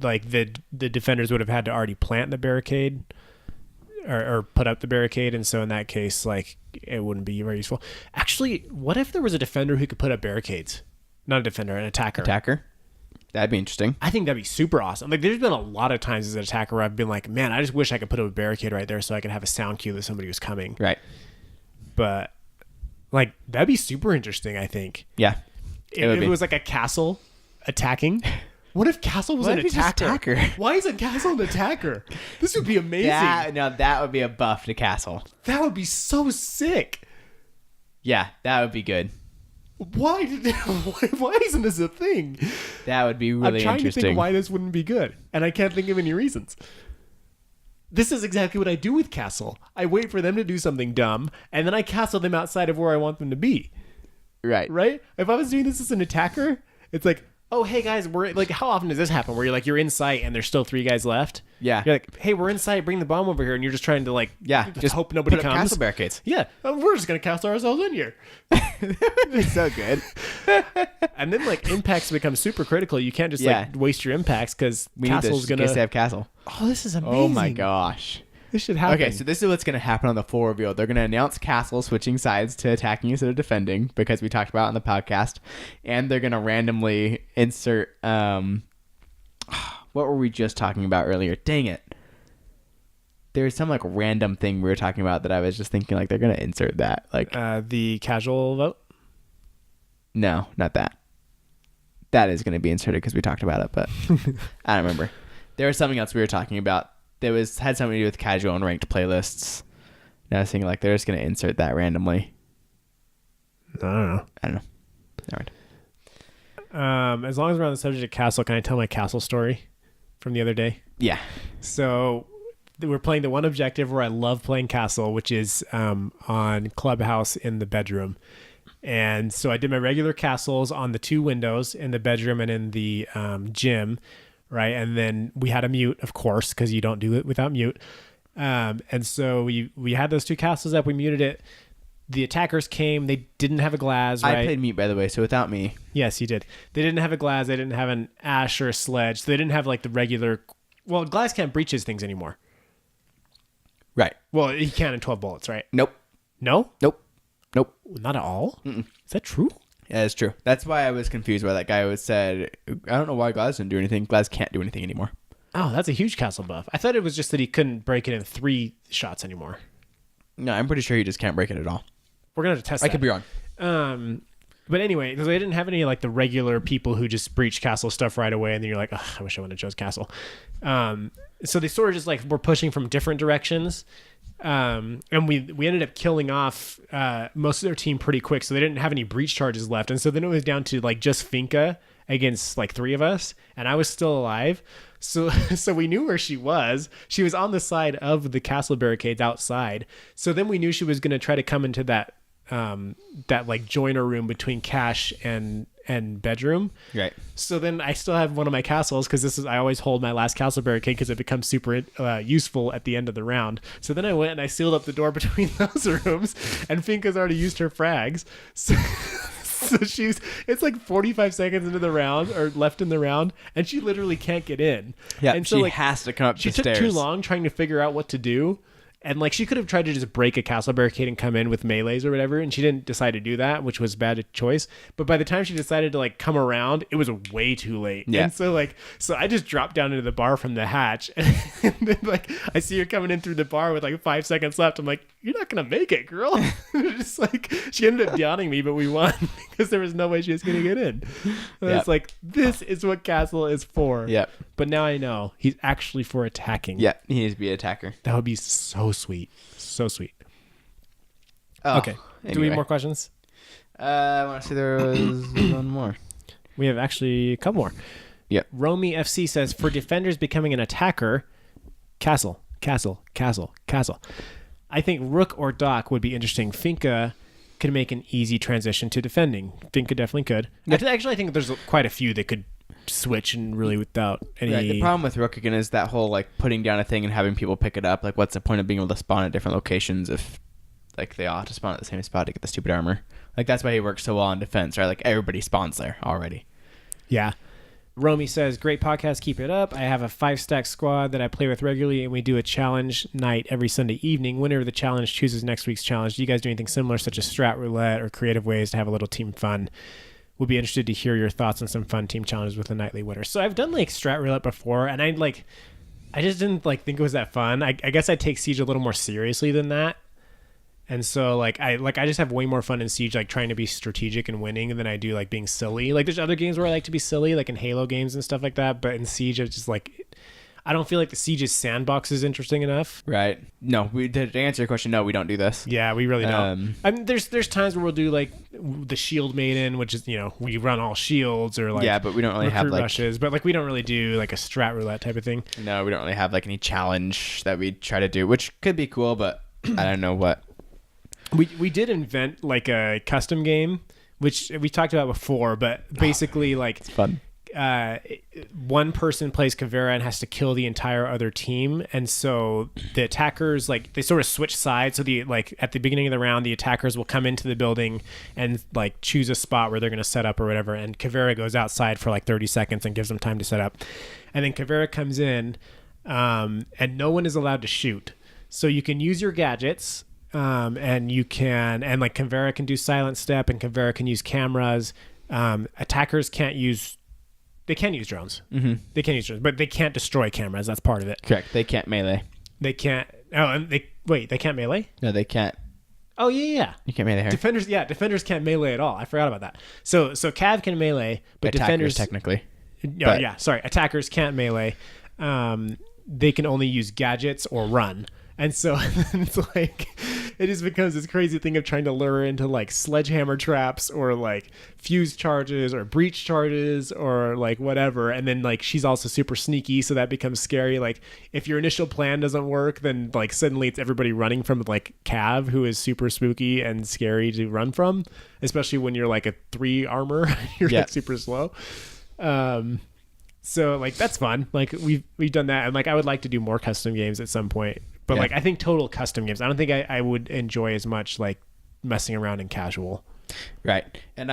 defenders would have had to already plant the barricade or put up the barricade. And so in that case, like it wouldn't be very useful. Actually, what if there was a defender who could put up barricades? Not a defender, an attacker. That'd be interesting. I think that'd be super awesome. Like there's been a lot of times as an attacker where I've been like, man, I just wish I could put up a barricade right there so I could have a sound cue that somebody was coming. Right. But like, that'd be super interesting, I think. Yeah. If it was like a castle attacking. What if Castle was an attacker? Why isn't Castle an attacker? This would be amazing. That would be a buff to Castle. That would be so sick. Yeah, that would be good. Why isn't this a thing? That would be really interesting. I'm trying to think why this wouldn't be good, and I can't think of any reasons. This is exactly what I do with Castle. I wait for them to do something dumb, and then I castle them outside of where I want them to be. Right. Right? If I was doing this as an attacker, it's like, oh, hey guys, we're like, how often does this happen where you're in sight and there's still 3 guys left? Yeah. You're like, hey, we're in sight, bring the bomb over here, and you're just trying to just hope nobody comes. Castle barricades. Yeah. We're just going to castle ourselves in here. It's so good. And then impacts become super critical. You can't just waste your impacts because Castle's going to have Castle. Oh, this is amazing. Oh my gosh. This should happen. Okay, so this is what's going to happen on the full reveal. They're going to announce Castle switching sides to attacking instead of defending because we talked about it on the podcast. And they're going to randomly insert... what were we just talking about earlier? Dang it. There's some random thing we were talking about that I was just thinking they're going to insert that. The casual vote? No, not that. That is going to be inserted because we talked about it, but I don't remember. There was something else we were talking about. Had something to do with casual and ranked playlists. And I was thinking they're just going to insert that randomly. I don't know. All right. As long as we're on the subject of Castle, can I tell my Castle story from the other day? Yeah. So we're playing the one objective where I love playing Castle, which is on Clubhouse in the bedroom. And so I did my regular castles on the 2 windows in the bedroom and in the gym. Right. And then we had a mute, of course, because you don't do it without mute. And so we had those 2 castles up. We muted it. The attackers came. They didn't have a glass. Right? I played mute, by the way, so without me. Yes, you did. They didn't have a glass. They didn't have an ash or a sledge. So they didn't have the regular. Well, glass can't breach his things anymore. Right. Well, he can in 12 bullets, right? Nope. No? Nope. Not at all? Mm-mm. Is that true? Yeah, it's true. That's why I was confused why that guy said, I don't know why Glass didn't do anything. Glass can't do anything anymore. Oh, that's a huge castle buff. I thought it was just that he couldn't break it in 3 shots anymore. No, I'm pretty sure he just can't break it at all. We're going to test that. I could be wrong. But anyway, because they didn't have any the regular people who just breach castle stuff right away, and then you're like, I wish I would have chose castle. So they sort of just were pushing from different directions. And we ended up killing off most of their team pretty quick, so they didn't have any breach charges left. And so then it was down to just Finka against 3 of us, and I was still alive. So we knew where she was. She was on the side of the castle barricades outside. So then we knew she was going to try to come into that joiner room between cache and bedroom. Right. So then I still have one of my castles because I always hold my last castle barricade because it becomes super useful at the end of the round. So then I went and I sealed up the door between those rooms, and Finka's already used her frags. So it's 45 seconds into the round or left in the round, and she literally can't get in. Yeah, and so she has to come up the stairs. She took too long trying to figure out what to do. And she could have tried to just break a castle barricade and come in with melees or whatever, and she didn't decide to do that, which was a bad choice. But by the time she decided to come around, it was way too late. Yeah. And so I just dropped down into the bar from the hatch, and then I see her coming in through the bar with 5 seconds left. I'm like, you're not gonna make it, girl. Just she ended up downing me, but we won because there was no way she was gonna get in. And Yep. It's this is what castle is for. Yep. But now I know he's actually for attacking. Yeah, he needs to be an attacker. That would be so sweet. So sweet. Okay. Anyway. Do we have more questions? I want to say there was one more. We have actually a couple more. Yep. Romy FC says, for defenders becoming an attacker, castle. I think rook or dock would be interesting. Finka could make an easy transition to defending. Finka definitely could. Yep. Actually, I think there's quite a few that could switch and really without any... Right. The problem with rook again is that whole like putting down a thing and having people pick it up. Like, what's the point of being able to spawn at different locations if like they ought to spawn at the same spot to get the stupid armor? Like, that's why he works so well in defense, right? Like, everybody spawns there already. Yeah. Romy says, great podcast, keep it up. I have a 5-stack squad that I play with regularly, and we do a challenge night every Sunday evening. Whenever the challenge chooses next week's challenge, do you guys do anything similar, such as strat roulette or creative ways to have a little team fun? Would be interested to hear your thoughts on some fun team challenges with the nightly winner. So I've done like strat roulette before, and I just didn't like think it was that fun. I guess I take Siege a little more seriously than that. And so I just have way more fun in Siege, like trying to be strategic and winning than I do like being silly. Like there's other games where I like to be silly, like in Halo games and stuff like that. But in Siege, it's just like, I don't feel like the Siege's sandbox is interesting enough. Right. No, to answer your question, no, we don't do this. Yeah, we really don't. I mean, there's times where we'll do like the Shield Maiden, which is, we run all shields or like, yeah, but we don't really have like rushes, but like we don't really do like a strat roulette type of thing. No, we don't really have like any challenge that we try to do, which could be cool, but I don't know what. We did invent like a custom game, which we talked about before, but basically like it's fun. One person plays Kavera and has to kill the entire other team, and so the attackers like they sort of switch sides. So at the beginning of the round, the attackers will come into the building and like choose a spot where they're going to set up or whatever, and Kavera goes outside for like 30 seconds and gives them time to set up, and then Kavera comes in, and no one is allowed to shoot, so you can use your gadgets. And you can, and like Kavera can do silent step, and Kavera can use cameras. Attackers can use drones. Mm-hmm. They can use drones, but they can't destroy cameras. That's part of it. Correct. They can't melee. They can't. Oh, and they can't melee? No, they can't. Oh yeah. You can't melee here. Defenders can't melee at all. I forgot about that. So Cav can melee, but attackers, defenders technically. No, yeah. Sorry, attackers can't melee. They can only use gadgets or run. And so it's like, it just becomes this crazy thing of trying to lure into like sledgehammer traps or like fuse charges or breach charges or like whatever. And then like she's also super sneaky, so that becomes scary. Like if your initial plan doesn't work, then like suddenly it's everybody running from like Cav, who is super spooky and scary to run from, especially when you're like a 3 armor. You're like super slow. So like that's fun. Like we've done that, and like I would like to do more custom games at some point. But like I think total custom games, I don't think I would enjoy as much like messing around in casual. Right. And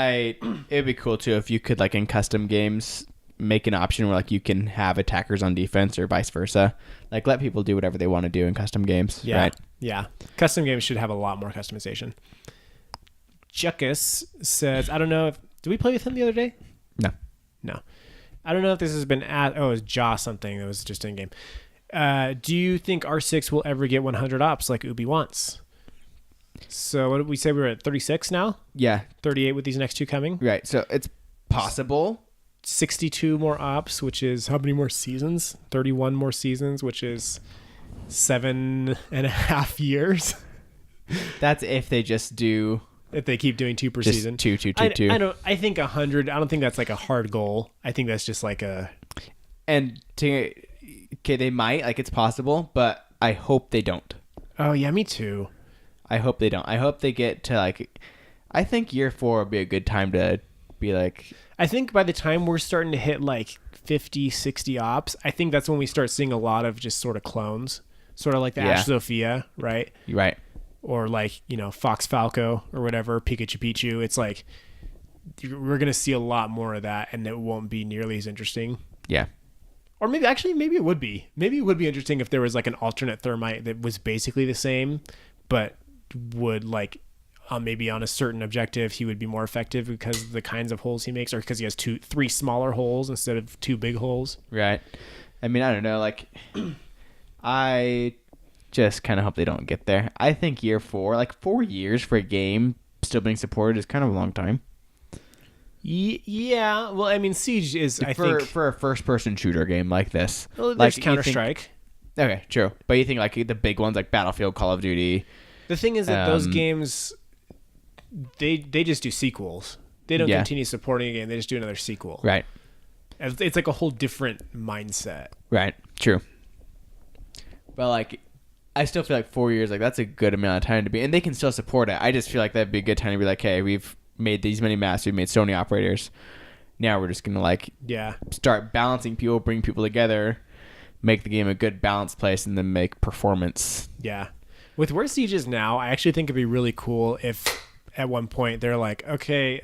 it'd be cool too if you could like in custom games make an option where like you can have attackers on defense or vice versa. Like let people do whatever they want to do in custom games. Yeah. Right? Yeah. Custom games should have a lot more customization. Juckus says, I don't know if did we play with him the other day? No. I don't know if this has been it was Jaw something that was just in game. Do you think R6 will ever get 100 ops like Ubi wants? So what did we say? We were at 36 now? Yeah. 38 with these next 2 coming? Right. So it's possible. 62 more ops, which is how many more seasons? 31 more seasons, which is 7.5 years. That's if they just do... If they keep doing 2 per season. 2. I think 100, I don't think that's like a hard goal. I think that's just like a... Okay, they might, like it's possible, but I hope they don't. Oh yeah, me too. I hope they don't. I hope they get to like, I think year 4 would be a good time to be like. I think by the time we're starting to hit like 50, 60 ops, I think that's when we start seeing a lot of just sort of clones, sort of like the Ash Sophia, right? Right. Or like, Fox Falco or whatever, Pikachu Pichu. It's like, we're going to see a lot more of that, and it won't be nearly as interesting. Yeah. Or maybe it would be. Maybe it would be interesting if there was like an alternate Thermite that was basically the same, but would like maybe on a certain objective he would be more effective because of the kinds of holes he makes, or because he has 3 smaller holes instead of 2 big holes. Right. I mean, I don't know. Like, I just kind of hope they don't get there. I think year 4, like 4 years for a game still being supported is kind of a long time. Yeah, well, I mean, Siege is, I think... For a first-person shooter game like this. Well, there's Counter-Strike. Okay, true. But you think, like, the big ones, like Battlefield, Call of Duty... The thing is that those games they just do sequels. They don't continue supporting a game. They just do another sequel. Right. It's like a whole different mindset. Right. True. But like, I still feel like 4 years, like that's a good amount of time to be, and they can still support it. I just feel like that'd be a good time to be like, hey, we've made these many maps, we've made so many operators. Now we're just gonna like start balancing people, bring people together, make the game a good balanced place, and then make performance. Yeah. With where Siege is now, I actually think it'd be really cool if at one point they're like, okay,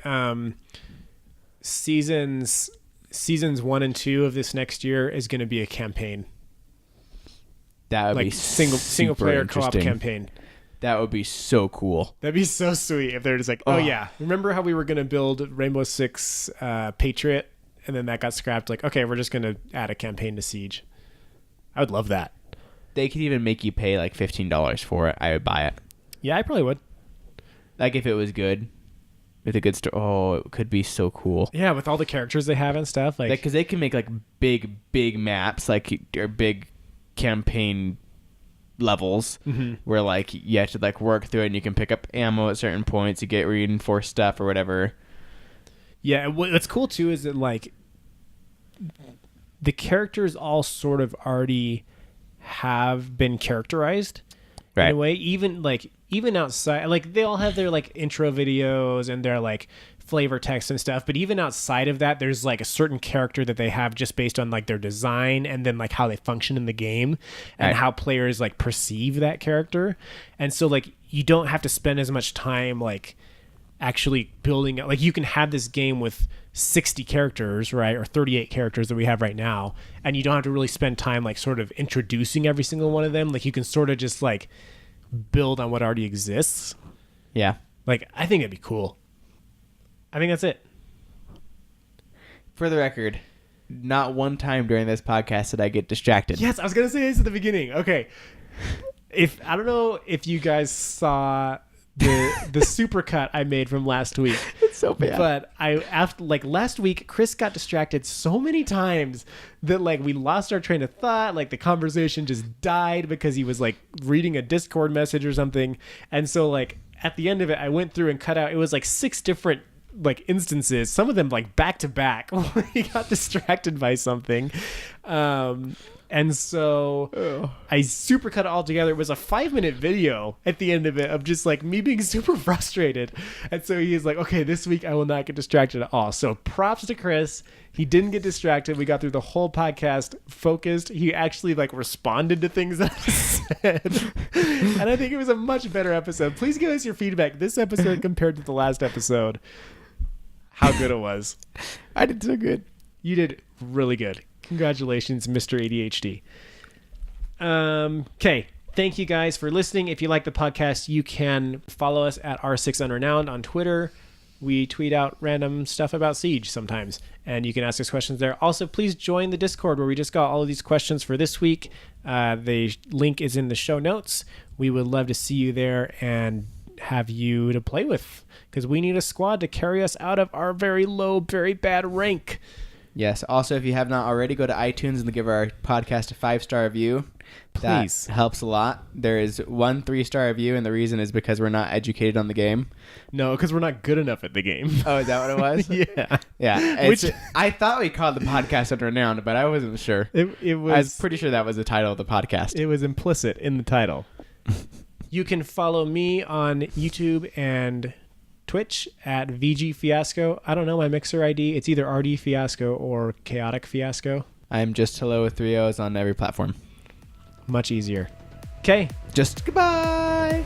seasons 1 and 2 of this next year is going to be a campaign. That would like be single player co-op campaign. That would be so cool. That'd be so sweet if they're just like, oh yeah, remember how we were going to build Rainbow Six Patriot, and then that got scrapped? Like, okay, we're just going to add a campaign to Siege. I would love that. They could even make you pay like $15 for it. I would buy it. Yeah, I probably would. Like if it was good, with a good story. Oh, it could be so cool. Yeah, with all the characters they have and stuff, like because they can make like big maps, like or big campaign levels where like you have to like work through it, and you can pick up ammo at certain points. You get reinforced stuff or whatever. Yeah, what's cool too is that like the characters all sort of already have been characterized in a way, even outside, like they all have their like intro videos and their like flavor text and stuff, but even outside of that there's like a certain character that they have just based on like their design and then like how they function in the game and how players like perceive that character. And so like you don't have to spend as much time like actually building, like you can have this game with 60 characters, right, or 38 characters that we have right now, and you don't have to really spend time like sort of introducing every single one of them. Like you can sort of just like build on what already exists. Yeah, like I think it'd be cool. I think that's it. For the record, not one time during this podcast did I get distracted. Yes, I was gonna say this at the beginning. Okay, if I don't know if you guys saw the supercut I made from last week. It's so bad. But after like last week, Chris got distracted so many times that like we lost our train of thought. Like the conversation just died because he was like reading a Discord message or something. And so like at the end of it, I went through and cut out. It was like 6 different like instances, some of them like back to back. He got distracted by something. And so I super cut it all together. It was a 5-minute video at the end of it of just like me being super frustrated. And so he's like, okay, this week I will not get distracted at all. So props to Chris. He didn't get distracted. We got through the whole podcast focused. He actually like responded to things that I said. And I think it was a much better episode. Please give us your feedback. This episode compared to the last episode, how good it was. I did so good. You did really good. Congratulations, Mr. ADHD. Okay. Thank you guys for listening. If you like the podcast, you can follow us at R6 Unrenowned on Twitter. We tweet out random stuff about Siege sometimes, and you can ask us questions there. Also, please join the Discord where we just got all of these questions for this week. The link is in the show notes. We would love to see you there and have you to play with, because we need a squad to carry us out of our very low, very bad rank. Yes. Also, if you have not already, go to iTunes and give our podcast a 5-star review. Please. That helps a lot. There is 1 3-star review, and the reason is because we're not educated on the game. No, because we're not good enough at the game. Oh, is that what it was? Yeah. Yeah. I thought we called the podcast Unrenowned, but I wasn't sure. It was. I was pretty sure that was the title of the podcast. It was implicit in the title. You can follow me on YouTube and Twitch at VG Fiasco. I don't know my Mixer ID. It's either RD Fiasco or Chaotic Fiasco. I'm just hello with 3 O's on every platform. Much easier. Okay. Just goodbye.